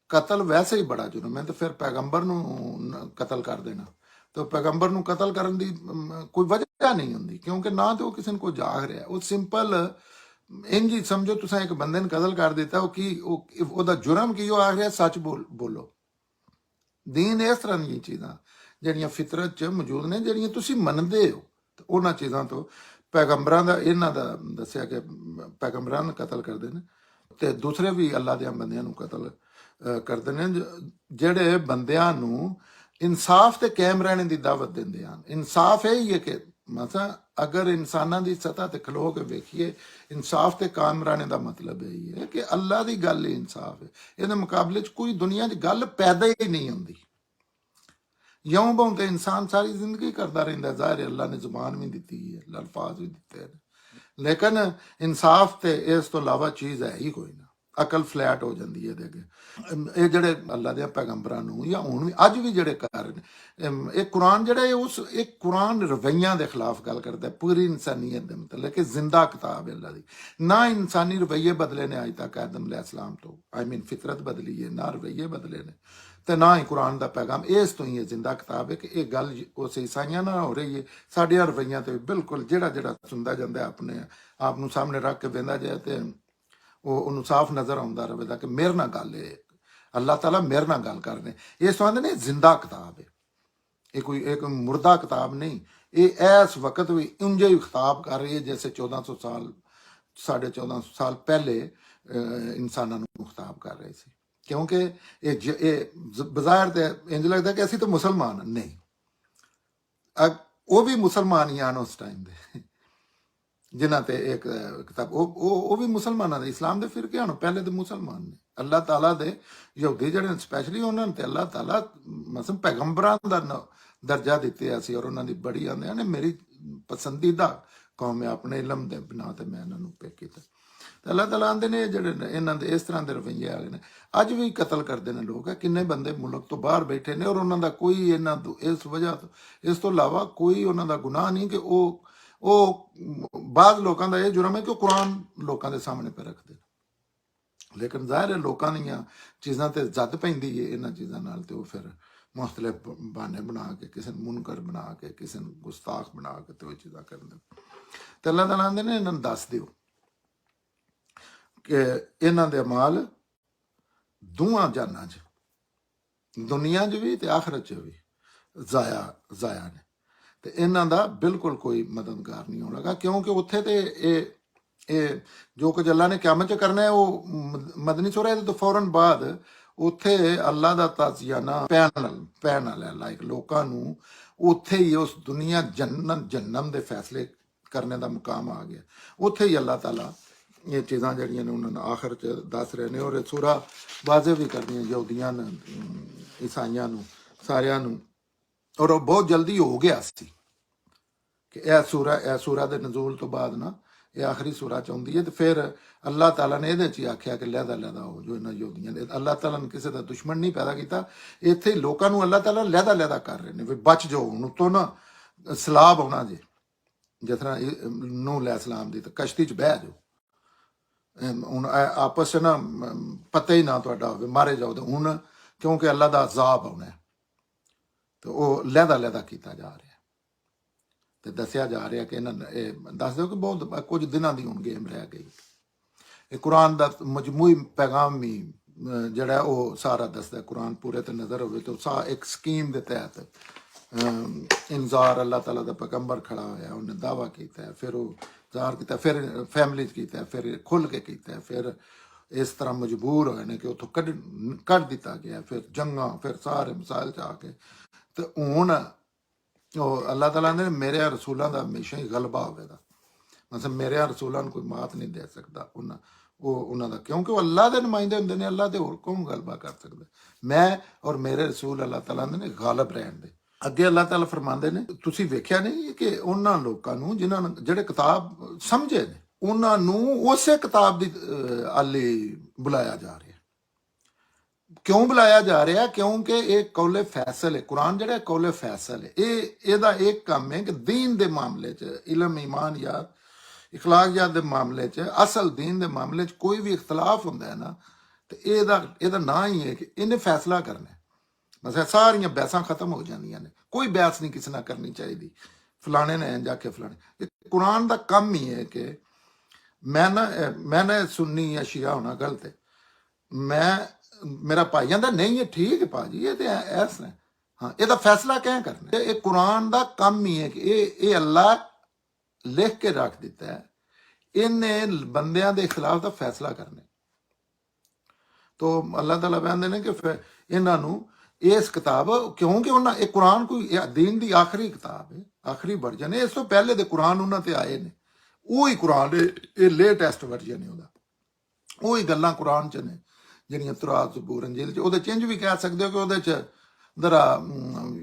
ਕਤਲ ਵੈਸੇ ਹੀ ਬੜਾ ਜੁਰਮ ਹੈ, ਤੇ ਫਿਰ ਪੈਗੰਬਰ ਨੂੰ ਕਤਲ ਕਰ ਦੇਣਾ, ਤੇ ਪੈਗੰਬਰ ਨੂੰ ਕਤਲ ਕਰਨ ਦੀ ਕੋਈ ਵਜ੍ਹਾ ਨਹੀਂ ਹੁੰਦੀ, ਕਿਉਂਕਿ ਨਾ ਤੇ ਉਹ ਕਿਸੇ ਨੂੰ ਕੋਈ ਜਾਗ ਰਿਹਾ। ਉਹ ਸਿੰਪਲ ਇੰਜ ਹੀ ਸਮਝੋ ਤੁਸੀਂ ਇੱਕ ਬੰਦੇ ਨੂੰ ਕਤਲ ਕਰ ਦਿੱਤਾ, ਉਹਦਾ ਜੁਰਮ ਕੀ? ਉਹ ਆਖ ਰਿਹਾ ਸੱਚ ਬੋਲੋ। ਦੀਨ ਇਸ ਤਰ੍ਹਾਂ ਦੀਆਂ ਚੀਜ਼ਾਂ ਜਿਹੜੀਆਂ ਫਿਤਰਤ 'ਚ ਮੌਜੂਦ ਨੇ, ਜਿਹੜੀਆਂ ਤੁਸੀਂ ਮੰਨਦੇ ਹੋ, ਉਹਨਾਂ ਚੀਜ਼ਾਂ ਤੋਂ ਪੈਗੰਬਰਾਂ ਦਾ ਇਹਨਾਂ ਦਾ ਦੱਸਿਆ ਕਿ ਪੈਗੰਬਰਾਂ ਨੂੰ ਕਤਲ ਕਰਦੇ ਨੇ ਤੇ ਦੂਸਰੇ ਵੀ ਅੱਲਾ ਦੇ ਬੰਦਿਆਂ ਨੂੰ ਕਤਲ ਕਰਦੇ ਨੇ, ਜਿਹੜੇ ਬੰਦਿਆਂ ਨੂੰ ਇਨਸਾਫ ਤੇ ਕਾਇਮ ਰਹਿਣੇ ਦੀ ਦਾਵਤ ਦਿੰਦੇ ਹਨ। ਇਨਸਾਫ ਇਹ ਹੀ ਹੈ ਕਿ ਮਸਾਂ ਅਗਰ ਇਨਸਾਨਾਂ ਦੀ ਸਤ੍ਹਾ ਤੇ ਖਲੋ ਕੇ ਵੇਖੀਏ, ਇਨਸਾਫ ਤੇ ਕਾਇਮ ਰਹਿਣੇ ਦਾ ਮਤਲਬ ਇਹ ਹੈ ਕਿ ਅੱਲਾ ਦੀ ਗੱਲ ਹੀ ਇਨਸਾਫ ਹੈ। ਇਹਦੇ ਮੁਕਾਬਲੇ 'ਚ ਕੋਈ ਦੁਨੀਆ 'ਚ ਗੱਲ ਪੈਦਾ ਹੀ ਨਹੀਂ ਹੁੰਦੀ। ਯੋਂ ਬੋਂ ਤੇ ਇਨਸਾਨ ਸਾਰੀ ਜ਼ਿੰਦਗੀ ਕਰਦਾ ਰਹਿੰਦਾ, ਜ਼ਾਹਿਰ ਅੱਲਾ ਨੇ ਜ਼ੁਬਾਨ ਵੀ ਦਿੱਤੀ ਹੈ, ਅਲਫਾਜ਼ ਵੀ ਦਿੱਤੇ ਨੇ, ਲੇਕਿਨ ਇਨਸਾਫ ਤੇ ਇਸ ਤੋਂ ਇਲਾਵਾ ਚੀਜ਼ ਹੈ ਹੀ ਕੋਈ ਨਾ। ਅਕਲ ਫਲੈਟ ਹੋ ਜਾਂਦੀ ਹੈ ਇਹਦੇ ਅੱਗੇ। ਇਹ ਜਿਹੜੇ ਅੱਲਾ ਦੇ ਪੈਗੰਬਰਾਂ ਨੂੰ ਜਾਂ ਹੁਣ ਵੀ ਅੱਜ ਵੀ ਜਿਹੜੇ ਕਰ ਰਹੇ ਨੇ, ਇਹ ਕੁਰਾਨ ਜਿਹੜਾ ਇਹ ਕੁਰਾਨ ਰਵੱਈਆਂ ਦੇ ਖਿਲਾਫ ਗੱਲ ਕਰਦਾ, ਪੂਰੀ ਇਨਸਾਨੀਅਤ ਦੇ ਮਤਲਬ ਕਿ ਜ਼ਿੰਦਾ ਕਿਤਾਬ ਹੈ ਅੱਲਾ ਦੀ। ਨਾ ਇਨਸਾਨੀ ਰਵੱਈਏ ਬਦਲੇ ਨੇ ਅੱਜ ਤੱਕ ਆਦਮ ਅਲੈਹਿਸਲਾਮ ਤੋਂ, ਫਿਤਰਤ ਬਦਲੀ ਹੈ, ਨਾ ਰਵੱਈਏ ਬਦਲੇ ਨੇ, ਤੇ ਨਾ ਹੀ ਕੁਰਾਨ ਦਾ ਪੈਗਾਮ ਇਸ ਤੋਂ ਹੀ ਇਹ ਜ਼ਿੰਦਾ ਕਿਤਾਬ ਹੈ ਕਿ ਇਹ ਗੱਲ ਉਸ ਈਸਾਈਆਂ ਨਾਲ ਹੋ ਰਹੀ ਹੈ। ਸਾਡੀਆਂ ਰਵੱਈਆਂ ਤੇ ਬਿਲਕੁਲ ਜਿਹੜਾ ਸੁਣਦਾ ਜਾਂਦਾ ਆਪਣੇ ਆਪ ਨੂੰ ਸਾਹਮਣੇ ਰੱਖ ਕੇ ਬਹਿੰਦਾ ਜਾਏ ਤੇ ਉਹਨੂੰ ਸਾਫ਼ ਨਜ਼ਰ ਆਉਂਦਾ ਰਵੇਗਾ ਕਿ ਮੇਰੇ ਨਾਲ ਗੱਲ ਹੈ, ਅੱਲਾਹ ਤਾਲਾ ਮੇਰੇ ਨਾਲ ਗੱਲ ਕਰ ਰਹੇ। ਇਸ ਤੋਂ ਆਂਦੇ ਨੇ ਜ਼ਿੰਦਾ ਕਿਤਾਬ ਹੈ, ਇਹ ਕੋਈ ਮੁਰਦਾ ਕਿਤਾਬ ਨਹੀਂ। ਇਹ ਇਸ ਵਕਤ ਵੀ ਉਂਝੇ ਹੀ ਖਿਤਾਬ ਕਰ ਰਹੀ ਹੈ ਜੈਸੇ 1400 ਸਾਲ 1450 ਸਾਲ ਪਹਿਲੇ ਇਨਸਾਨਾਂ ਨੂੰ ਖਿਤਾਬ ਕਰ ਰਹੇ ਸੀ। ਕਿਉਂਕਿ ਇਹ ਬਾਜ਼ਾਰ ਤੇ ਇੰਜ ਲੱਗਦਾ ਕਿ ਅਸੀਂ ਤਾਂ ਮੁਸਲਮਾਨ ਨਹੀਂ, ਉਹ ਵੀ ਮੁਸਲਮਾਨ ਹੀ ਹਨ ਉਸ ਟਾਈਮ ਦੇ, ਜਿਨ੍ਹਾਂ ਤੇ ਇੱਕ ਕਿਤਾਬ ਉਹ ਵੀ ਮੁਸਲਮਾਨਾਂ ਦੇ, ਇਸਲਾਮ ਦੇ ਫਿਰਕੇ ਹਨ, ਪਹਿਲੇ ਤੇ ਮੁਸਲਮਾਨ ਨੇ। ਅੱਲਾਹ ਤਾਲਾ ਦੇ ਯਹੂਦੀ ਜਿਹੜੇ ਸਪੈਸ਼ਲੀ ਉਹਨਾਂ ਨੇ ਤੇ ਅੱਲਾਹ ਤਾਲਾ ਮਸਲ ਪੈਗੰਬਰਾਂ ਦਾ ਦਰਜਾ ਦਿੱਤੇ ਸੀ, ਔਰ ਉਹਨਾਂ ਦੀ ਬੜੀ ਆਂਦੇ ਨੇ ਮੇਰੀ ਪਸੰਦੀਦਾ ਕੌਮ ਹੈ, ਆਪਣੇ ਇਲਮ ਦੇ ਬਿਨਾਂ ਤੇ ਮੈਂ ਇਹਨਾਂ ਨੂੰ ਪਿਕ ਕੀਤਾ। ਤੇ ਅੱਲਾਹ ਤਾਲਾ ਆਂਦੇ ਨੇ ਜਿਹੜੇ ਇਹਨਾਂ ਦੇ ਇਸ ਤਰ੍ਹਾਂ ਦੇ ਰਵੱਈਏ ਵਾਲੇ ਨੇ, ਅੱਜ ਵੀ ਕਤਲ ਕਰਦੇ ਨੇ ਲੋਕ। ਕਿੰਨੇ ਬੰਦੇ ਮੁਲਕ ਤੋਂ ਬਾਹਰ ਬੈਠੇ ਨੇ ਔਰ ਉਹਨਾਂ ਦਾ ਕੋਈ ਇਹਨਾਂ ਇਸ ਵਜ੍ਹਾ ਤੋਂ ਇਸ ਤੋਂ ਇਲਾਵਾ ਕੋਈ ਉਹਨਾਂ ਦਾ ਗੁਨਾਹ ਨਹੀਂ ਕਿ ਉਹ ਬਾਅਦ ਲੋਕਾਂ ਦਾ ਇਹ ਜੁਰਮ ਹੈ ਕਿ ਉਹ ਕੁਰਾਨ ਲੋਕਾਂ ਦੇ ਸਾਹਮਣੇ ਪੇ ਰੱਖਦੇ ਨੇ, ਲੇਕਿਨ ਜ਼ਾਹਿਰ ਹੈ ਲੋਕਾਂ ਦੀਆਂ ਚੀਜ਼ਾਂ ਤੇ ਜ਼ੱਦ ਪੈਂਦੀ ਹੈ ਇਹਨਾਂ ਚੀਜ਼ਾਂ ਨਾਲ, ਤੇ ਉਹ ਫਿਰ ਮੁਖਤਲਿਫ ਬਹਾਨੇ ਬਣਾ ਕੇ, ਕਿਸੇ ਨੂੰ ਮੁਨਕਰ ਬਣਾ ਕੇ, ਕਿਸੇ ਨੂੰ ਗੁਸਤਾਖ ਬਣਾ ਕੇ ਤੇ ਉਹ ਚੀਜ਼ਾਂ ਕਰਦੇ। ਤੇ ਅੱਲਾਹ ਤਾਲਾ ਆਂਦੇ ਨੇ ਇਹਨਾਂ ਨੂੰ ਦੱਸ ਦਿਓ ਕਿ ਇਹਨਾਂ ਦੇ ਅਮਾਲ ਦੋਵਾਂ ਜਾਨਾਂ 'ਚ, ਦੁਨੀਆ 'ਚ ਵੀ ਤੇ ਆਖਰਤ 'ਚ ਵੀ ਜ਼ਾਇਆ ਨੇ, ਤੇ ਇਹਨਾਂ ਦਾ ਬਿਲਕੁਲ ਕੋਈ ਮਦਦਗਾਰ ਨਹੀਂ ਹੋਣਾਗਾ। ਕਿਉਂਕਿ ਉੱਥੇ ਤੇ ਇਹ ਜੋ ਕੁਝ ਅੱਲਾ ਨੇ ਕਿਆਮਤ 'ਚ ਕਰਨਾ ਹੈ ਉਹ ਮਦਨੀ ਸੂਰਾ ਇਹਦੇ ਤੋਂ ਫੌਰਨ ਬਾਅਦ ਉੱਥੇ ਅੱਲਾ ਦਾ ਤਾਜ਼ੀਆਨਾ ਪੈਣ ਵਾਲਾ ਲਾਈਕ ਲੋਕਾਂ ਨੂੰ ਉੱਥੇ ਹੀ ਉਸ ਦੁਨੀਆ ਜੰਨਮ ਦੇ ਫੈਸਲੇ ਕਰਨੇ ਦਾ ਮੁਕਾਮ ਆ ਗਿਆ। ਉੱਥੇ ਹੀ ਅੱਲਾਹ ਤਾਲਾ ਇਹ ਚੀਜ਼ਾਂ ਜਿਹੜੀਆਂ ਨੇ ਉਹਨਾਂ ਨੂੰ ਆਖਰ 'ਚ ਦੱਸ ਰਹੇ ਨੇ, ਔਰ ਇਹ ਸੂਰਾ ਵਾਜ਼ੇ ਵੀ ਕਰਦੀਆਂ ਯਹੂਦੀਆਂ ਨੂੰ, ਈਸਾਈਆਂ ਨੂੰ, ਸਾਰਿਆਂ ਨੂੰ। ਔਰ ਉਹ ਬਹੁਤ ਜਲਦੀ ਹੋ ਗਿਆ ਸੀ ਕਿ ਇਹ ਸੂਰਾ ਦੇ ਨਜ਼ੂਲ ਤੋਂ ਬਾਅਦ ਨਾ ਇਹ ਆਖਰੀ ਸੂਰਾ ਚ ਆਉਂਦੀ ਹੈ। ਤੇ ਫਿਰ ਅੱਲਾਹ ਤਾਲਾ ਨੇ ਇਹਦੇ 'ਚ ਹੀ ਆਖਿਆ ਕਿ ਲਹਿਦਾ ਹੋ ਜੋ ਇਹਨਾਂ ਯਹੂਦੀਆਂ ਨੇ। ਅੱਲਾਹ ਤਾਲਾ ਨੇ ਕਿਸੇ ਦਾ ਦੁਸ਼ਮਣ ਨਹੀਂ ਪੈਦਾ ਕੀਤਾ, ਇੱਥੇ ਲੋਕਾਂ ਨੂੰ ਅੱਲਾਹ ਤਾਲਾ ਲਹਿਦਾ ਕਰ ਰਹੇ ਨੇ ਵੀ ਬਚ ਜਾਓ ਹੁਣ ਉੱਤੋਂ ਨਾ ਸਲਾਬ ਆਉਣਾ ਜੇ, ਜਿਸ ਤਰ੍ਹਾਂ ਨੂਹ अलैहिस्सलाम ਦੀ, ਤਾਂ ਕਸ਼ਤੀ 'ਚ ਬਹਿ ਜਾਓ ਹੁਣ ਆਪਸ 'ਚ ਨਾ ਪਤਾ ਹੀ ਨਾ ਤੁਹਾਡਾ ਹੋਵੇ, ਮਾਰੇ ਜਾਓ। ਤੇ ਹੁਣ ਕਿਉਂਕਿ ਅੱਲਾਹ ਦਾ ਅਜ਼ਾਬ ਆਉਣਾ ਤੇ ਉਹ ਲਹਿਦਾ ਕੀਤਾ ਜਾ ਰਿਹਾ ਤੇ ਦੱਸਿਆ ਜਾ ਰਿਹਾ ਕਿ ਇਹਨਾਂ ਇਹ ਦੱਸ ਦਿਓ ਕਿ ਬਹੁਤ ਕੁਝ ਦਿਨਾਂ ਦੀ ਹੁਣ ਗੇਮ ਰਹਿ ਗਈ। ਇਹ ਕੁਰਾਨ ਦਾ ਮਜਮੂਈ ਪੈਗਾਮ ਵੀ ਜਿਹੜਾ ਉਹ ਸਾਰਾ ਦੱਸਦਾ। ਕੁਰਾਨ ਪੂਰੇ ਤੇ ਨਜ਼ਰ ਹੋਵੇ ਤਾਂ ਇੱਕ ਸਕੀਮ ਦੇ ਤਹਿਤ ਇਨਜ਼ਾਰ ਅੱਲਾਹ ਤਾਲਾ ਦਾ ਪੈਗੰਬਰ ਖੜਾ ਹੋਇਆ, ਉਹਨੇ ਦਾਵਾ ਕੀਤਾ, ਫਿਰ ਉਹ ਜ਼ਾਹਰ ਕੀਤਾ, ਫਿਰ ਫੈਮਿਲੀ 'ਚ ਕੀਤਾ, ਫਿਰ ਖੁੱਲ੍ਹ ਕੇ ਕੀਤਾ, ਫਿਰ ਇਸ ਤਰ੍ਹਾਂ ਮਜਬੂਰ ਹੋਏ ਨੇ ਕਿ ਉੱਥੋਂ ਕੱਢ ਦਿੱਤਾ ਗਿਆ, ਫਿਰ ਜੰਗਾਂ, ਫਿਰ ਸਾਰੇ ਮਸਾਇਲ 'ਚ ਆ ਕੇ। ਤੇ ਹੁਣ ਉਹ ਅੱਲਾਹ ਤਾਲਾ ਨੇ ਮੇਰੇ ਰਸੂਲਾਂ ਦਾ ਹਮੇਸ਼ਾ ਹੀ ਗਲਬਾ ਹੋਵੇਗਾ। ਮਤਲਬ ਮੇਰੇ ਰਸੂਲਾਂ ਨੂੰ ਕੋਈ ਮਾਤ ਨਹੀਂ ਦੇ ਸਕਦਾ ਉਹਨਾਂ ਦਾ, ਕਿਉਂਕਿ ਉਹ ਅੱਲਾਹ ਦੇ ਨੁਮਾਇੰਦੇ ਹੁੰਦੇ ਨੇ। ਅੱਲਾਹ ਦੇ ਹੋਰ ਕੌਣ ਗਲਬਾ ਕਰ ਸਕਦਾ? ਮੈਂ ਔਰ ਮੇਰੇ ਰਸੂਲ ਅੱਲਾਹ ਤਾਲਾ ਨੇ ਗਾਲਬ ਰਹਿਣ ਦੇ। ਅੱਗੇ ਅੱਲਾਹ ਤਾਲਾ ਫਰਮਾਉਂਦੇ ਨੇ, ਤੁਸੀਂ ਵੇਖਿਆ ਨਹੀਂ ਕਿ ਉਹਨਾਂ ਲੋਕਾਂ ਨੂੰ ਜਿਨ੍ਹਾਂ ਨੂੰ ਜਿਹੜੇ ਕਿਤਾਬ ਸਮਝੇ ਨੇ ਉਹਨਾਂ ਨੂੰ ਉਸੇ ਕਿਤਾਬ ਦੀ ਆਲੀ ਬੁਲਾਇਆ ਜਾ ਰਿਹਾ। ਕਿਉਂ ਬੁਲਾਇਆ ਜਾ ਰਿਹਾ? ਕਿਉਂਕਿ ਇਹ ਕੌਲੇ ਫੈਸਲ ਹੈ। ਕੁਰਾਨ ਜਿਹੜਾ ਕੌਲੇ ਫੈਸਲ ਹੈ। ਇਹਦਾ ਇੱਕ ਕੰਮ ਹੈ ਕਿ ਦੀਨ ਦੇ ਮਾਮਲੇ 'ਚ, ਇਲਮ ਈਮਾਨ ਜਾਂ ਇਖਲਾਕਿਆਤ ਦੇ ਮਾਮਲੇ 'ਚ, ਅਸਲ ਦੀਨ ਦੇ ਮਾਮਲੇ 'ਚ ਕੋਈ ਵੀ ਇਖਤਲਾਫ ਹੁੰਦਾ ਹੈ ਨਾ, ਤੇ ਇਹਦਾ ਨਾਂ ਹੀ ਹੈ ਕਿ ਇਹਨੇ ਫੈਸਲਾ ਕਰਨਾ। ਮਸਾ ਸਾਰੀਆਂ ਬਹਿਸਾਂ ਖਤਮ ਹੋ ਜਾਂਦੀਆਂ ਨੇ, ਕੋਈ ਬਹਿਸ ਨਹੀਂ ਕਿਸੇ ਨਾਲ ਕਰਨੀ ਚਾਹੀਦੀ, ਫਲਾਣੇ ਨੇ ਜਾ ਕੇ ਫਲਾਣੇ। ਇਹ ਕੁਰਾਨ ਦਾ ਕੰਮ ਹੀ ਹੈ ਕਿ ਮੈਂ ਨਾ ਸੁੰਨੀ ਜਾਂ ਸ਼ੀਆ ਹੋਣਾ ਗਲਤ ਹੈ। ਮੇਰਾ ਭਾਈ ਕਹਿੰਦਾ ਨਹੀਂ ਇਹ ਠੀਕ ਹੈ ਭਾਜੀ, ਇਹ ਤੇ ਐਸ ਨੇ, ਹਾਂ ਇਹਦਾ ਫੈਸਲਾ ਕਿਵੇਂ ਕਰਨਾ? ਇਹ ਕੁਰਾਨ ਦਾ ਕੰਮ ਹੀ ਹੈ ਕਿ ਇਹ ਅੱਲਾਹ ਲਿਖ ਕੇ ਰੱਖ ਦਿੱਤਾ ਹੈ, ਇਹਨੇ ਬੰਦਿਆਂ ਦੇ ਖਿਲਾਫ ਦਾ ਫੈਸਲਾ ਕਰਨਾ। ਤੋ ਅੱਲਾਹ ਤਾਲਾ ਕਹਿੰਦੇ ਨੇ ਕਿ ਇਹਨਾਂ ਨੂੰ ਇਸ ਕਿਤਾਬ, ਕਿਉਂਕਿ ਇਹ ਕੁਰਾਨ ਕੋਈ ਦੀਨ ਦੀ ਆਖਰੀ ਕਿਤਾਬ ਹੈ, ਆਖਰੀ ਵਰਜਨ ਹੈ। ਇਸ ਤੋਂ ਪਹਿਲੇ ਦੇ ਕੁਰਾਨ ਉਹਨਾਂ ਤੇ ਆਏ ਨੇ, ਉਹੀ ਕੁਰਾਨ ਇਹ ਲੇਟੈਸਟ ਵਰਜਨ ਹੈ ਉਹਦਾ। ਉਹੀ ਗੱਲਾਂ ਕੁਰਾਨ 'ਚ ਨੇ ਜਿਹੜੀਆਂ ਤੁਰਾਤ, ਜ਼ਬੂਰ, ਇੰਜੀਲ 'ਚ। ਉਹਦੇ ਚੇਂਜ ਵੀ ਕਹਿ ਸਕਦੇ ਹੋ ਕਿ ਉਹਦੇ 'ਚ ਜ਼ਰਾ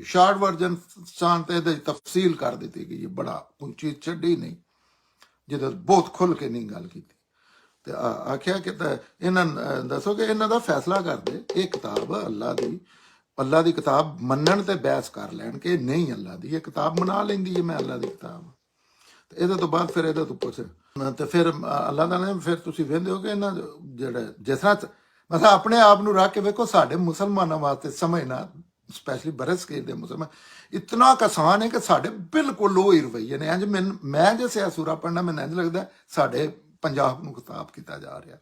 ਸ਼ਾਰਟ ਵਰਜਨ ਸਾਨ ਤੇ ਇਹਦੇ ਤਫਸੀਲ ਕਰ ਦਿੱਤੀ ਗਈ ਹੈ, ਬੜਾ ਕੋਈ ਚੀਜ਼ ਛੱਡੀ ਨਹੀਂ ਜਿਹਦੇ ਬਹੁਤ ਖੁੱਲ੍ਹ ਕੇ ਨਹੀਂ ਗੱਲ ਕੀਤੀ। ਤੇ ਆਖਿਆ ਕਿ ਇਹਨਾਂ ਦੱਸੋ ਕਿ ਇਹਨਾਂ ਦਾ ਫੈਸਲਾ ਕਰਦੇ। ਇਹ ਕਿਤਾਬ ਅੱਲਾ ਦੀ ਕਿਤਾਬ ਮੰਨਣ ਤੇ ਬਹਿਸ ਕਰ ਲੈਣ ਕਿ ਨਹੀਂ ਅੱਲਾ ਦੀ, ਇਹ ਕਿਤਾਬ ਮਨਾ ਲੈਂਦੀ ਹੈ ਮੈਂ ਅੱਲਾ ਦੀ ਕਿਤਾਬ। ਤੇ ਇਹਦੇ ਤੋਂ ਬਾਅਦ ਫਿਰ ਇਹਦੇ ਤੋਂ ਪੁੱਛ ਤੇ ਫਿਰ ਅੱਲਾ ਦਾ ਨੇ ਫਿਰ ਤੁਸੀਂ ਵੇਖਦੇ ਹੋ ਕਿ ਇਹਨਾਂ ਜਿਹੜਾ ਜਿਸ ਤਰ੍ਹਾਂ ਮਤਲਬ ਆਪਣੇ ਆਪ ਨੂੰ ਰੱਖ ਕੇ ਵੇਖੋ, ਸਾਡੇ ਮੁਸਲਮਾਨਾਂ ਵਾਸਤੇ ਸਮਝਣਾ, ਸਪੈਸ਼ਲੀ ਬਰਸਕੇ ਦੇ ਮੁਸਲਮਾਨ, ਇਤਨਾ ਆਸਾਨ ਹੈ ਕਿ ਸਾਡੇ ਬਿਲਕੁਲ ਉਹ ਹੀ ਰਵਈਏ ਨੇ। ਇੰਜ ਮੈਂ ਜੇ ਸਿਆ ਸੂਰਾ ਪੜ੍ਹਨਾ, ਮੈਨੂੰ ਇੰਜ ਲੱਗਦਾ ਸਾਡੇ ਪੰਜਾਬ ਨੂੰ ਖਿਤਾਬ ਕੀਤਾ ਜਾ ਰਿਹਾ।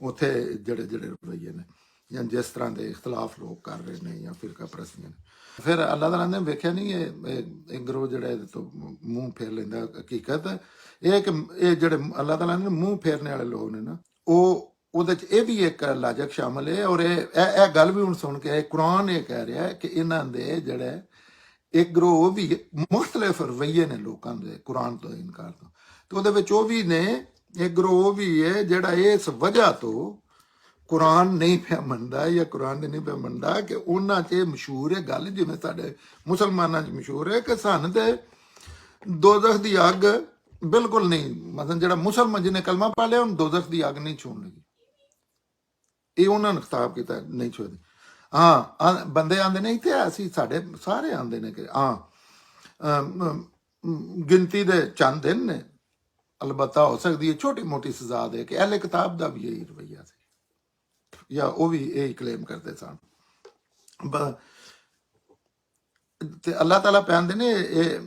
ਉੱਥੇ ਜਿਹੜੇ ਰਵਈਏ ਨੇ ਜਾਂ ਜਿਸ ਤਰ੍ਹਾਂ ਦੇ ਇਖਤਲਾਫ ਲੋਕ ਕਰ ਰਹੇ ਨੇ ਜਾਂ ਫਿਰਕਾ ਪ੍ਰਸਤੀਆਂ ਨੇ। ਫਿਰ ਅੱਲਾਹ ਤਾਲਾ ਨੇ ਵੇਖਿਆ ਨਹੀਂ ਇਹ ਗਰੋਹ ਜਿਹੜਾ ਇਹਦੇ ਤੋਂ ਮੂੰਹ ਫੇਰ ਲੈਂਦਾ। ਹਕੀਕਤ ਇਹ ਕਿ ਇਹ ਜਿਹੜੇ ਅੱਲਾਹ ਤਾਲਾ ਨੇ ਮੂੰਹ ਫੇਰਨੇ ਵਾਲੇ ਲੋਕ ਨੇ ਨਾ, ਉਹਦੇ 'ਚ ਇਹ ਵੀ ਇੱਕ ਲਾਜਕ ਸ਼ਾਮਲ ਹੈ। ਔਰ ਇਹ ਗੱਲ ਵੀ ਹੁਣ ਸੁਣ ਕੇ ਕੁਰਾਨ ਇਹ ਕਹਿ ਰਿਹਾ ਹੈ ਕਿ ਇਹਨਾਂ ਦੇ ਜਿਹੜੇ ਇੱਕ ਗਰੋਹ ਉਹ ਵੀ ਮੁਖਤਲਿਫ ਰਵੱਈਏ ਨੇ ਲੋਕਾਂ ਦੇ ਕੁਰਾਨ ਤੋਂ ਇਨਕਾਰ ਤੋਂ, ਤੇ ਉਹਦੇ ਵਿੱਚ ਉਹ ਵੀ ਨੇ ਇੱਕ ਗਰੋਹ ਉਹ ਵੀ ਹੈ ਜਿਹੜਾ ਇਸ ਵਜ੍ਹਾ ਤੋਂ ਕੁਰਾਨ ਨਹੀਂ ਪਿਆ ਮੰਨਦਾ ਜਾਂ ਕੁਰਾਨ ਦੇ ਨਹੀਂ ਪਿਆ ਮੰਨਦਾ ਕਿ ਉਹਨਾਂ 'ਚ ਮਸ਼ਹੂਰ ਹੈ ਗੱਲ, ਜਿਵੇਂ ਸਾਡੇ ਮੁਸਲਮਾਨਾਂ 'ਚ ਮਸ਼ਹੂਰ ਹੈ ਕਿ ਸਾਨੂੰ ਤੇ ਦੋਜ਼ਖ ਦੀ ਅੱਗ ਬਿਲਕੁਲ ਨਹੀਂ, ਮਤਲਬ ਜਿਹੜਾ ਮੁਸਲਮਾਨ ਜਿਹਨੇ ਕਲਮਾ ਪਾ ਲਿਆ ਉਹਨੂੰ ਦੋਜ਼ਖ ਦੀ ਅੱਗ ਨਹੀਂ ਛੂਣ ਲੱਗੀ। ਇਹ ਉਹਨਾਂ ਨੇ ਖਿਤਾਬ ਕੀਤਾ ਨਹੀਂ ਛੋੜਦੀ। ਹਾਂ ਬੰਦੇ ਆਉਂਦੇ ਨੇ ਇੱਥੇ, ਅਸੀਂ ਸਾਡੇ ਸਾਰੇ ਆਉਂਦੇ ਨੇ ਕਿ ਗਿਣਤੀ ਦੇ ਚੰਦ ਦਿਨ ਨੇ, ਅਲਬત્ਤਾ ਹੋ ਸਕਦੀ ਹੈ ਛੋਟੀ ਮੋਟੀ ਸਜ਼ਾ ਦੇ ਕੇ। ਅਹਿਲੇ ਕਿਤਾਬ ਦਾ ਵੀ ਇਹੀ ਰਵੱਈਆ ਸੀ ਜਾਂ ਉਹ ਵੀ ਇਹੀ ਕਲੇਮ ਕਰਦੇ ਸਨ। ਤੇ ਅੱਲਾਹ ਤਾਲਾ ਕਹਿੰਦੇ ਨੇ ਇਹ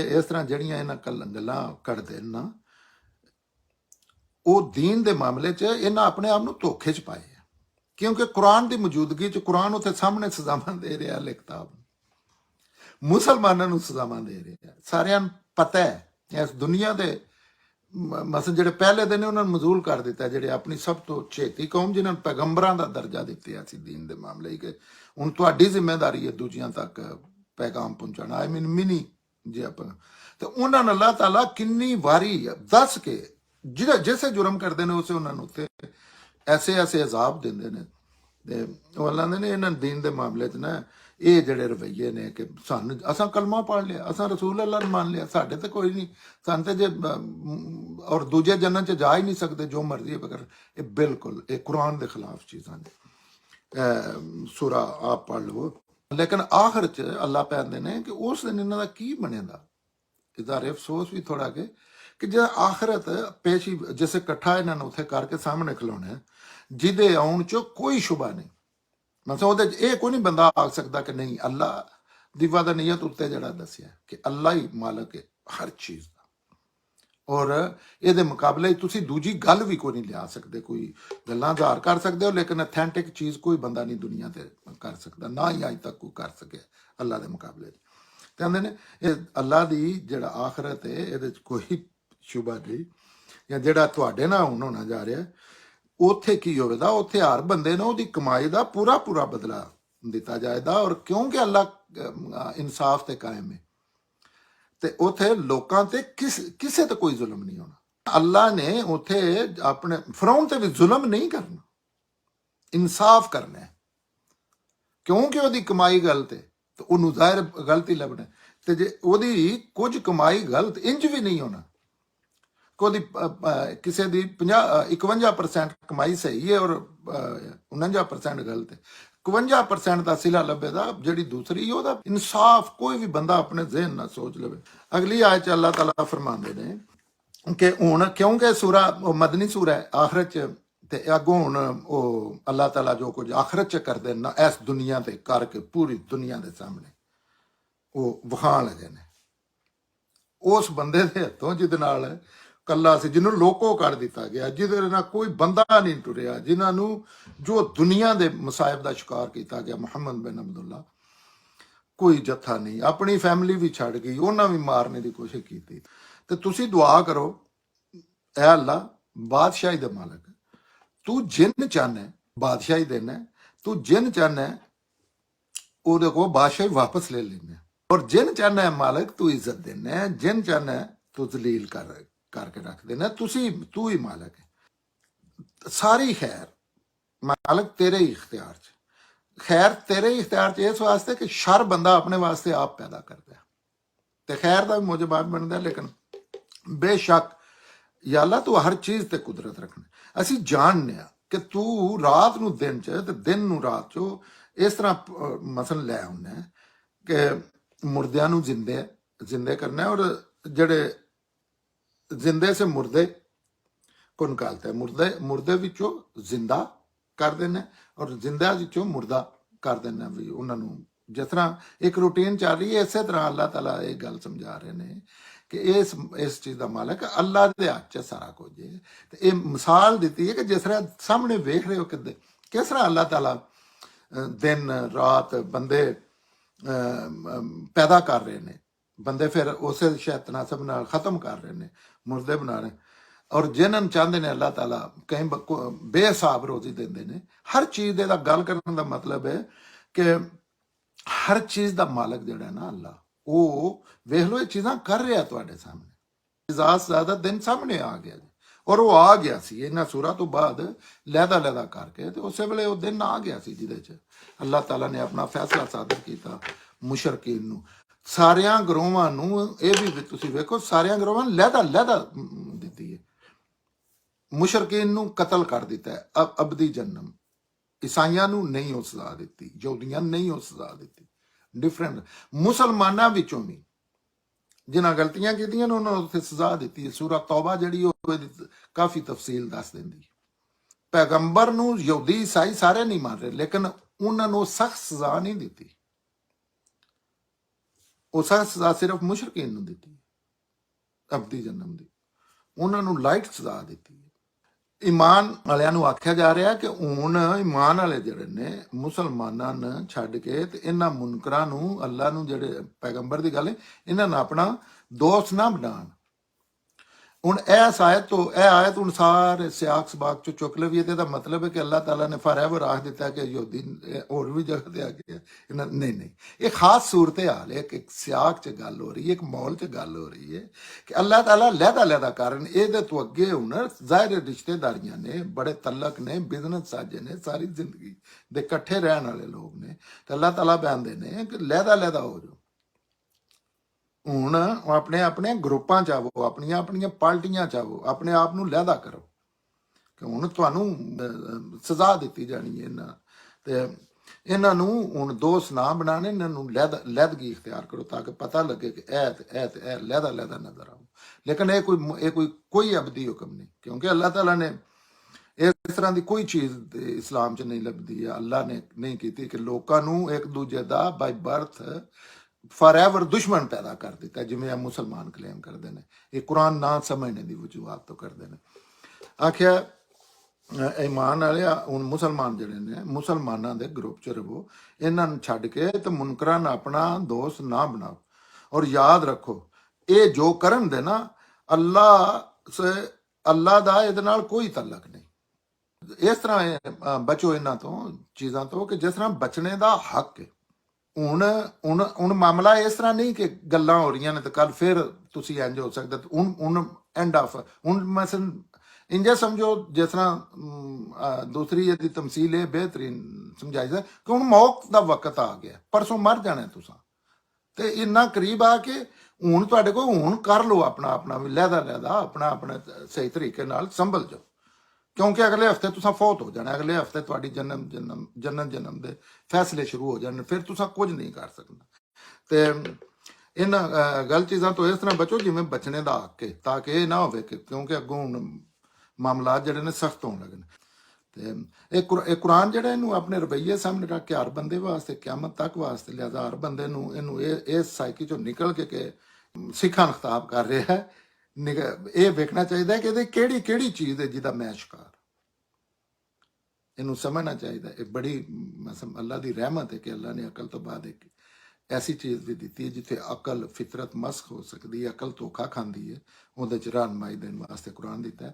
ਇਸ ਤਰ੍ਹਾਂ ਜਿਹੜੀਆਂ ਇਹਨਾਂ ਗੱਲਾਂ ਕੱਢਦੇ ਨਾ, ਉਹ ਦੀਨ ਦੇ ਮਾਮਲੇ 'ਚ ਇਹਨਾਂ ਆਪਣੇ ਆਪ ਨੂੰ ਧੋਖੇ 'ਚ ਪਾਏ ਆ, ਕਿਉਂਕਿ ਕੁਰਾਨ ਦੀ ਮੌਜੂਦਗੀ 'ਚ ਕੁਰਾਨ ਉੱਥੇ ਸਾਹਮਣੇ ਸਜ਼ਾਵਾਂ ਦੇ ਰਿਹਾ। ਅਹਿਲੇ ਕਿਤਾਬ ਮੁਸਲਮਾਨਾਂ ਨੂੰ ਸਜ਼ਾਵਾਂ ਦੇ ਰਿਹਾ। ਸਾਰਿਆਂ ਨੂੰ ਪਤਾ ਹੈ ਇਸ ਦੁਨੀਆ ਦੇ ਮਸਲ ਜਿਹੜੇ ਪਹਿਲੇ ਦੇ ਨੇ ਉਹਨਾਂ ਨੂੰ ਮਜ਼ੂਲ ਕਰ ਦਿੱਤਾ, ਜਿਹੜੇ ਆਪਣੀ ਸਭ ਤੋਂ ਛੇਤੀ ਕੌਮ ਜਿਨ੍ਹਾਂ ਨੂੰ ਪੈਗੰਬਰਾਂ ਦਾ ਦਰਜਾ ਦਿੱਤਾ ਸੀ ਦੀਨ ਦੇ ਮਾਮਲੇ 'ਚ, ਕਿ ਹੁਣ ਤੁਹਾਡੀ ਜ਼ਿੰਮੇਵਾਰੀ ਹੈ ਦੂਜਿਆਂ ਤੱਕ ਪੈਗਾਮ ਪਹੁੰਚਾਉਣਾ। ਆਈ ਮੀਨ ਮਿਨੀ ਜੇ ਆਪਾਂ, ਤੇ ਉਹਨਾਂ ਨੂੰ ਅੱਲਾਹ ਤਾਲਾ ਕਿੰਨੀ ਵਾਰੀ ਦੱਸ ਕੇ ਜਿਹੜਾ ਜਿਸੇ ਜੁਰਮ ਕਰਦੇ ਨੇ ਉਸੇ ਉਹਨਾਂ ਨੂੰ ਉੱਤੇ ਐਸੇ ਐਸੇ ਅਜ਼ਾਬ ਦਿੰਦੇ ਨੇ। ਤੇ ਉਹ ਅੱਲਾਹ ਨੇ ਇਹਨਾਂ ਦੀਨ ਦੇ ਮਾਮਲੇ 'ਚ ਨਾ ਇਹ ਜਿਹੜੇ ਰਵੱਈਏ ਨੇ ਕਿ ਸਾਨੂੰ ਅਸਾਂ ਕਲਮਾ ਪੜ੍ਹ ਲਿਆ, ਅਸਾਂ ਰਸੂਲ ਅੱਲਾਹ ਨੂੰ ਮੰਨ ਲਿਆ, ਸਾਡੇ ਤੇ ਕੋਈ ਨਹੀਂ, ਸਾਨੂੰ ਤੇ ਜੇ ਔਰ ਦੂਜੇ ਜੰਨਤ 'ਚ ਜਾ ਹੀ ਨਹੀਂ ਸਕਦੇ ਜੋ ਮਰਜ਼ੀ ਬਗਰ। ਇਹ ਬਿਲਕੁਲ ਇਹ ਕੁਰਾਨ ਦੇ ਖਿਲਾਫ ਚੀਜ਼ਾਂ ਨੇ। ਸੂਰਾ ਆਪ ਪੜ੍ਹ ਲਵੋ। ਲੇਕਿਨ ਆਖਰ 'ਚ ਅੱਲਾਹ ਕਹਿੰਦੇ ਨੇ ਕਿ ਉਸ ਦਿਨ ਇਹਨਾਂ ਦਾ ਕੀ ਬਣੇਗਾ। ਇਹਦਾ ਅਫਸੋਸ ਵੀ ਥੋੜਾ ਕਿ ਜੇ ਆਖਰਤ ਪੇਸ਼ੀ ਜਿਸੇ ਇਕੱਠਾ ਇਹਨਾਂ ਨੂੰ ਉੱਥੇ ਕਰਕੇ ਸਾਹਮਣੇ ਖਿਲਾਉਣਾ, ਜਿਹਦੇ ਆਉਣ 'ਚ ਕੋਈ ਸ਼ੁਬਾ ਨਹੀਂ। ਮਤਲਬ ਉਹਦੇ 'ਚ ਇਹ ਕੋਈ ਨਹੀਂ ਬੰਦਾ ਆ ਸਕਦਾ ਕਿ ਨਹੀਂ ਅੱਲਾਹ ਦੀ ਵਾਦਨੀਅਤ ਉੱਤੇ ਜਿਹੜਾ ਦੱਸਿਆ ਕਿ ਅੱਲਾਹ ਹੀ ਮਾਲਕ ਹੈ ਹਰ ਚੀਜ਼ ਦਾ, ਔਰ ਇਹਦੇ ਮੁਕਾਬਲੇ ਤੁਸੀਂ ਦੂਜੀ ਗੱਲ ਵੀ ਕੋਈ ਨਹੀਂ ਲਿਆ ਸਕਦੇ। ਕੋਈ ਗੱਲਾਂ ਜ਼ਾਹਰ ਕਰ ਸਕਦੇ ਹੋ, ਲੇਕਿਨ ਅਥੈਂਟਿਕ ਚੀਜ਼ ਕੋਈ ਬੰਦਾ ਨਹੀਂ ਦੁਨੀਆ ਤੇ ਕਰ ਸਕਦਾ, ਨਾ ਹੀ ਅੱਜ ਤੱਕ ਕੋਈ ਕਰ ਸਕਿਆ ਅੱਲਾਹ ਦੇ ਮੁਕਾਬਲੇ। ਕਹਿੰਦੇ ਨੇ ਇਹ ਅੱਲਾਹ ਦੀ ਜਿਹੜਾ ਆਖਰਤ ਹੈ ਇਹਦੇ 'ਚ ਕੋਈ ਸ਼ੁਬਾ ਨਹੀਂ, ਜਾਂ ਜਿਹੜਾ ਤੁਹਾਡੇ ਨਾਲ ਹੁਣ ਹੋਣਾ ਜਾ ਰਿਹਾ ਉੱਥੇ ਕੀ ਹੋਵੇਗਾ, ਉੱਥੇ ਹਰ ਬੰਦੇ ਨੂੰ ਉਹਦੀ ਕਮਾਈ ਦਾ ਪੂਰਾ ਪੂਰਾ ਬਦਲਾ ਦਿੱਤਾ ਜਾਏਗਾ। ਔਰ ਕਿਉਂਕਿ ਅੱਲਾਹ ਇਨਸਾਫ ਤੇ ਕਾਇਮ ਹੈ, ਤੇ ਉੱਥੇ ਲੋਕਾਂ ਤੇ ਕਿਸੇ ਤੇ ਕੋਈ ਜ਼ੁਲਮ ਨਹੀਂ ਹੋਣਾ। ਅੱਲਾਹ ਨੇ ਉੱਥੇ ਆਪਣੇ ਫਿਰੌਨ ਤੇ ਵੀ ਜ਼ੁਲਮ ਨਹੀਂ ਕਰਨਾ, ਇਨਸਾਫ ਕਰਨਾ ਹੈ। ਕਿਉਂਕਿ ਉਹਦੀ ਕਮਾਈ ਗਲਤ ਹੈ ਤੇ ਉਹਨੂੰ ਜ਼ਾਹਿਰ ਗਲਤੀ ਲੱਭਣਾ, ਤੇ ਜੇ ਉਹਦੀ ਕੁਝ ਕਮਾਈ ਗਲਤ ਇੰਜ ਵੀ ਨਹੀਂ ਹੋਣਾ ਕਿ ਉਹਦੀ ਕਿਸੇ ਦੀ 51% ਕਮਾਈ ਸਹੀ ਹੈ ਔਰ 49% ਗਲਤ ਹੈ। 51% ਦਾ ਸਿਲਾ ਲੱਭੇਗਾ, ਜਿਹੜੀ ਦੂਸਰੀ ਉਹਦਾ ਇਨਸਾਫ ਕੋਈ ਵੀ ਬੰਦਾ ਆਪਣੇ ਜ਼ਿਹਨ ਨਾਲ ਸੋਚ ਲਵੇ। ਅਗਲੀ ਆਇਤ 'ਚ ਅੱਲਾਹ ਤਾਲਾ ਫਰਮਾਉਂਦੇ ਨੇ ਕਿ ਹੁਣ ਕਿਉਂਕਿ ਸੂਰਾ ਮਦਨੀ ਸੂਰਾ ਹੈ ਆਖਰਤ 'ਚ, ਤੇ ਅੱਗੋਂ ਹੁਣ ਉਹ ਅੱਲਾਹ ਤਾਲਾ ਜੋ ਕੁਝ ਆਖਰਤ 'ਚ ਕਰਦੇ ਨਾ ਇਸ ਦੁਨੀਆ ਤੇ ਕਰਕੇ ਪੂਰੀ ਦੁਨੀਆ ਦੇ ਸਾਹਮਣੇ ਉਹ ਵਿਖਾਉਣ ਲੱਗੇ ਨੇ ਉਸ ਬੰਦੇ ਦੇ ਹੱਥੋਂ ਜਿਹਦੇ ਨਾਲ ਕੱਲਾ ਸੀ, ਜਿਹਨੂੰ ਲੋਕੋ ਕਰ ਦਿੱਤਾ ਗਿਆ, ਜਿਹਦੇ ਨਾਲ ਕੋਈ ਬੰਦਾ ਨਹੀਂ ਟੁਰਿਆ, ਜਿਨ੍ਹਾਂ ਨੂੰ ਜੋ ਦੁਨੀਆ ਦੇ ਮਸਾਇਬ ਦਾ ਸ਼ਿਕਾਰ ਕੀਤਾ ਗਿਆ। ਮੁਹੰਮਦ ਬਿਨ ਅਬਦੁੱਲਾ ਕੋਈ ਜੱਥਾ ਨਹੀਂ, ਆਪਣੀ ਫੈਮਿਲੀ ਵੀ ਛੱਡ ਗਈ, ਉਹਨਾਂ ਵੀ ਮਾਰਨੇ ਦੀ ਕੋਸ਼ਿਸ਼ ਕੀਤੀ। ਤੇ ਤੁਸੀਂ ਦੁਆ ਕਰੋ, ਐ ਅੱਲਾ ਬਾਦਸ਼ਾਹੀ ਦੇ ਮਾਲਕ, ਤੂੰ ਜਿੰਨ ਚਾਹਨਾ ਬਾਦਸ਼ਾਹੀ ਦੇਣਾ, ਤੂੰ ਜਿੰਨ ਚਾਹਨਾ ਉਹਦੇ ਕੋਲ ਬਾਦਸ਼ਾਹੀ ਵਾਪਸ ਲੈ ਲੈਣਾ, ਔਰ ਜਿੰਨ ਚਾਹਨਾ ਮਾਲਕ ਤੂੰ ਇੱਜ਼ਤ ਦੇਣਾ, ਜਿੰਨ ਚਾਹਨਾ ਤੂੰ ਜ਼ਲੀਲ ਕਰਕੇ ਰੱਖ ਦੇਣਾ। ਤੂੰ ਹੀ ਮਾਲਕ ਹੈ। ਸਾਰੀ ਖੈਰ ਮਾਲਕ ਤੇਰੇ ਹੀ ਇਖਤਿਆਰ 'ਚ, ਖੈਰ ਤੇਰੇ ਹੀ ਇਖਤਿਆਰ 'ਚ ਇਸ ਵਾਸਤੇ ਕਿ ਸ਼ਰ ਬੰਦਾ ਆਪਣੇ ਵਾਸਤੇ ਆਪ ਪੈਦਾ ਕਰਦਾ ਤੇ ਖੈਰ ਦਾ ਵੀ ਮੁਜਬਾਤ ਬਣਦਾ। ਲੇਕਿਨ ਬੇਸ਼ੱਕ ਯਾ ਅੱਲਾ ਤੂੰ ਹਰ ਚੀਜ਼ ਤੇ ਕੁਦਰਤ ਰੱਖਣਾ। ਅਸੀਂ ਜਾਣਦੇ ਹਾਂ ਕਿ ਤੂੰ ਰਾਤ ਨੂੰ ਦਿਨ 'ਚ ਤੇ ਦਿਨ ਨੂੰ ਰਾਤ 'ਚ ਇਸ ਤਰ੍ਹਾਂ ਮਸਲ ਲੈ ਆਉਣਾ ਕਿ ਮੁਰਦਿਆਂ ਨੂੰ ਜ਼ਿੰਦੇ ਕਰਨਾ, ਔਰ ਜਿਹੜੇ ਜ਼ਿੰਦੇ ਸੇ ਮੁਰਦੇ को निकालता है, मुर्दे विचों जिंदा कर देना और जिंदा विचों मुर्दा कर देना। भी उन्होंने जिस तरह एक रूटीन चल रही है, इस तरह अल्लाह ताला एक गल समझा रहे हैं कि इस चीज़ का मालक अल्लाह के हाथ च सारा कुछ है। तो ये मिसाल दी है कि जिस तरह सामने वेख रहे हो कि किस तरह अल्लाह ताला दिन रात बंदे पैदा कर रहे हैं, बंदे फिर उस शायद तनासब नाल खत्म कर रहे हैं, मुर्दे बना रहे, और जिन्होंने चाहते हैं अल्लाह ताला कहीं बेहिसाब रोजी देंदे ने। हर चीज़ का गल करने का मतलब है कि हर चीज़ का मालक जिहड़ा ना अल्लाह, वो वेख लो ये चीज़ां कर रहा तुहाडे सामने, ज़्यादा दिन सामने आ गया जी, और वो आ गया सी इन्हां सूरां तो बाद लैदा करके, तो उस वेले वो दिन आ गया सी जिहदे च अल्लाह ताला ने अपना फैसला सादर किया मुशरकीन नूं, सारियां गरोहां नूं। ये भी तुसीं वेखो सारियां गरोहां लैदा दित्ती है, मुशरकीन नूं कतल कर दिता है, अबदी जन्नम। ईसाइयां नूं नहीं वो सजा दी, यहूदियां नहीं वो सजा दी, डिफरेंट मुसलमानां विचों भी जिन्हां गलतियां कीतियां उन्होंने उत्थे सजा दी। सूरह तौबा जिहड़ी काफ़ी तफसील दस दिंदी। पैगंबर नूं यहूदी ईसाई सारे नहीं मान रहे, लेकिन उन्होंने सख्त सजा नहीं दी, वो सख्त सजा सिर्फ मुशरकीन नूं दी, अबदी जन्नम दी, उन्होंने लाइट सजा दी। ईमान वालियां नूं आख्या जा रहा कि हुण ईमान वाले जिहड़े ने मुसलमानां ने छड्ड के ते इन्हां मुनकरां नूं अल्लाह नूं जिहड़े पैगंबर दी गल है इन्हां नां अपना दोस्त ना बनाण। ਹੁਣ ਇਸ ਆਇਤ ਤੋਂ ਇਹ ਆਇਤ ਹੁਣ ਸਾਰੇ ਸਿਆਕ ਸਬਾਕ ਚੋਂ ਚੁੱਕ ਲਵੀਏ ਤੇ ਇਹਦਾ ਮਤਲਬ ਹੈ ਕਿ ਅੱਲਾਹ ਤਾਲਾ ਨੇ ਫੋਰਐਵਰ ਆਖ ਦਿੱਤਾ ਕਿ ਯਹੂਦੀ ਹੋਰ ਵੀ ਜਗ੍ਹਾ ਤੇ ਆ ਗਏ ਨਹੀਂ ਨਹੀਂ, ਇਹ ਖਾਸ ਸੂਰਤ ਹਾਲ ਹੈ, ਇੱਕ ਸਿਆਕ 'ਚ ਗੱਲ ਹੋ ਰਹੀ ਹੈ, ਇੱਕ ਮਾਹੌਲ 'ਚ ਗੱਲ ਹੋ ਰਹੀ ਹੈ ਕਿ ਅੱਲਾਹ ਤਾਲਾ ਲਹਿਦਾ ਕਾਰਨ ਇਹਦੇ ਤੋਂ ਅੱਗੇ ਹੁਣ ਜ਼ਾਹਿਰ ਰਿਸ਼ਤੇਦਾਰੀਆਂ ਨੇ, ਬੜੇ ਤਲਕ ਨੇ, ਬਿਜ਼ਨਸ ਸਾਜੇ ਨੇ, ਸਾਰੀ ਜ਼ਿੰਦਗੀ ਦੇ ਇਕੱਠੇ ਰਹਿਣ ਵਾਲੇ ਲੋਕ ਨੇ, ਤੇ ਅੱਲਾਹ ਤਾਲਾ ਕਹਿੰਦੇ ਨੇ ਕਿ ਲਹਿਦਾ ਹੋ ਜਾਓ। ਹੁਣ ਆਪਣੇ ਆਪਣੇ ਗਰੁੱਪਾਂ 'ਚ ਆਵੋ, ਆਪਣੀਆਂ ਆਪਣੀਆਂ ਪਾਰਟੀਆਂ 'ਚ ਆਵੋ, ਆਪਣੇ ਆਪ ਨੂੰ ਲਹਿਦਾ ਕਰੋ ਕਿ ਹੁਣ ਤੁਹਾਨੂੰ ਸਜ਼ਾ ਦਿੱਤੀ ਜਾਣੀ ਹੈ ਇਹਨਾਂ ਤੇ ਇਹਨਾਂ ਨੂੰ ਹੁਣ ਦੋਸਤ ਨਾ ਬਣਾਣੇ, ਇਹਨਾਂ ਨੂੰ ਲਹਿਦਗੀ ਇਖਤਿਆਰ ਕਰੋ ਤਾਂ ਕਿ ਪਤਾ ਲੱਗੇ ਕਿ ਇਹ ਲਹਿਦਾ ਨਜ਼ਰ ਆਓ। ਲੇਕਿਨ ਇਹ ਕੋਈ ਅਬਦੀ ਹੁਕਮ ਨਹੀਂ, ਕਿਉਂਕਿ ਅੱਲਾਹ ਤਾਲਾ ਨੇ ਇਸ ਤਰ੍ਹਾਂ ਦੀ ਕੋਈ ਚੀਜ਼ ਇਸਲਾਮ 'ਚ ਨਹੀਂ ਲੱਭਦੀ ਹੈ। ਅੱਲਾਹ ਨੇ ਨਹੀਂ ਕੀਤੀ ਕਿ ਲੋਕਾਂ ਨੂੰ ਇੱਕ ਦੂਜੇ ਦਾ ਬਾਈ ਬਰਥ ਫੋਰਐਵਰ ਦੁਸ਼ਮਣ ਪੈਦਾ ਕਰ ਦਿੱਤਾ, ਜਿਵੇਂ ਇਹ ਮੁਸਲਮਾਨ ਕਲੇਮ ਕਰਦੇ ਨੇ। ਇਹ ਕੁਰਾਨ ਨਾ ਸਮਝਣੇ ਦੀ ਵਜੂਹਾਤ ਤੋਂ ਕਰਦੇ ਨੇ। ਆਖਿਆ ਈਮਾਨ ਵਾਲਿਆ, ਹੁਣ ਮੁਸਲਮਾਨ ਜਿਹੜੇ ਨੇ, ਮੁਸਲਮਾਨਾਂ ਦੇ ਗਰੁੱਪ 'ਚ ਰਹੋ, ਇਹਨਾਂ ਨੂੰ ਛੱਡ ਕੇ ਤੇ ਮੁਨਕਰਾਂ ਨੂੰ ਆਪਣਾ ਦੋਸਤ ਨਾ ਬਣਾਓ। ਔਰ ਯਾਦ ਰੱਖੋ, ਇਹ ਜੋ ਕਰਨ ਦੇ ਨਾ, ਅੱਲਾਹ ਦਾ ਇਹਦੇ ਨਾਲ ਕੋਈ ਤਾਲੁਕ ਨਹੀਂ। ਇਸ ਤਰ੍ਹਾਂ ਬਚੋ ਇਹਨਾਂ ਤੋਂ ਚੀਜ਼ਾਂ ਤੋਂ ਕਿ ਜਿਸ ਤਰ੍ਹਾਂ ਬਚਣੇ ਦਾ ਹੱਕ ਹੈ। ਹੁਣ ਮਾਮਲਾ ਇਸ ਤਰ੍ਹਾਂ ਨਹੀਂ ਕਿ ਗੱਲਾਂ ਹੋ ਰਹੀਆਂ ਨੇ ਤੇ ਕੱਲ ਫਿਰ ਤੁਸੀਂ ਇੰਜ ਹੋ ਸਕਦਾ। ਹੁਣ ਐਂਡ ਆਫ ਹੁਣ ਮਸਲ ਇੰਜੇ ਸਮਝੋ, ਜਿਸ ਤਰ੍ਹਾਂ ਦੂਸਰੀ ਇਹਦੀ ਤਮਸੀਲ ਇਹ ਬਿਹਤਰੀਨ ਸਮਝਾਈ ਜਾ ਕਿ ਹੁਣ ਮੌਤ ਦਾ ਵਕਤ ਆ ਗਿਆ, ਪਰਸੋਂ ਮਰ ਜਾਣਾ ਤੁਸੀਂ, ਤੇ ਇੰਨਾ ਕਰੀਬ ਆ ਕਿ ਹੁਣ ਤੁਹਾਡੇ ਕੋਲ ਹੁਣ ਕਰ ਲਓ ਆਪਣਾ ਵੀ ਲਹਿਦਾ ਆਪਣਾ ਸਹੀ ਤਰੀਕੇ ਨਾਲ ਸੰਭਲ ਜਾਓ, ਕਿਉਂਕਿ ਅਗਲੇ ਹਫਤੇ ਤੁਸੀਂ ਫੌਤ ਹੋ ਜਾਣਾ, ਅਗਲੇ ਹਫਤੇ ਤੁਹਾਡੀ ਜਨਮ ਦੇ ਫੈਸਲੇ ਸ਼ੁਰੂ ਹੋ ਜਾਣੇ, ਫਿਰ ਤੁਸੀਂ ਕੁਝ ਨਹੀਂ ਕਰ ਸਕਦਾ। ਤੇ ਇਹਨਾਂ ਗਲਤ ਚੀਜ਼ਾਂ ਤੋਂ ਇਸ ਤਰ੍ਹਾਂ ਬਚੋ ਜਿਵੇਂ ਬਚਣੇ ਦਾ ਹੱਕ ਹੈ, ਤਾਂ ਕਿ ਇਹ ਨਾ ਹੋਵੇ ਕਿ ਕਿਉਂਕਿ ਅੱਗੋਂ ਹੁਣ ਮਾਮਲਾਤ ਜਿਹੜੇ ਨੇ ਸਖਤ ਹੋਣ ਲੱਗੇ ਨੇ। ਤੇ ਇਹ ਕੁਰਾਨ ਜਿਹੜਾ ਇਹਨੂੰ ਆਪਣੇ ਰਵੱਈਏ ਸਾਹਮਣੇ ਰੱਖ ਕੇ ਹਰ ਬੰਦੇ ਵਾਸਤੇ, ਕਿਆਮਤ ਤੱਕ ਵਾਸਤੇ, ਲਿਹਾਜ਼ਾ ਹਰ ਬੰਦੇ ਨੂੰ ਇਹਨੂੰ ਇਸ ਸਾਈਕੀ ਚੋਂ ਨਿਕਲ ਕੇ ਸਿੱਖਾਂ ਨੂੰ ਖਿਤਾਬ ਕਰ ਰਿਹਾ ਹੈ। ਇਹ ਵੇਖਣਾ ਚਾਹੀਦਾ ਕਿ ਇਹਦੇ ਕਿਹੜੀ ਚੀਜ਼ ਹੈ ਜਿਹਦਾ ਮੈਂ ਸ਼ਿਕਾਰ, ਇਹਨੂੰ ਸਮਝਣਾ ਚਾਹੀਦਾ। ਇਹ ਬੜੀ ਅੱਲਾ ਦੀ ਰਹਿਮਤ ਹੈ ਕਿ ਅੱਲਾ ਨੇ ਅਕਲ ਤੋਂ ਬਾਅਦ ਇੱਕ ਐਸੀ ਚੀਜ਼ ਵੀ ਦਿੱਤੀ ਹੈ ਜਿੱਥੇ ਅਕਲ ਫਿਤਰਤ ਮਸਖ ਹੋ ਸਕਦੀ ਹੈ, ਅਕਲ ਧੋਖਾ ਖਾਂਦੀ ਹੈ, ਉਹਦੇ 'ਚ ਰਹਿਨਮਾਈ ਦੇਣ ਵਾਸਤੇ ਕੁਰਾਨ ਦਿੱਤਾ ਹੈ।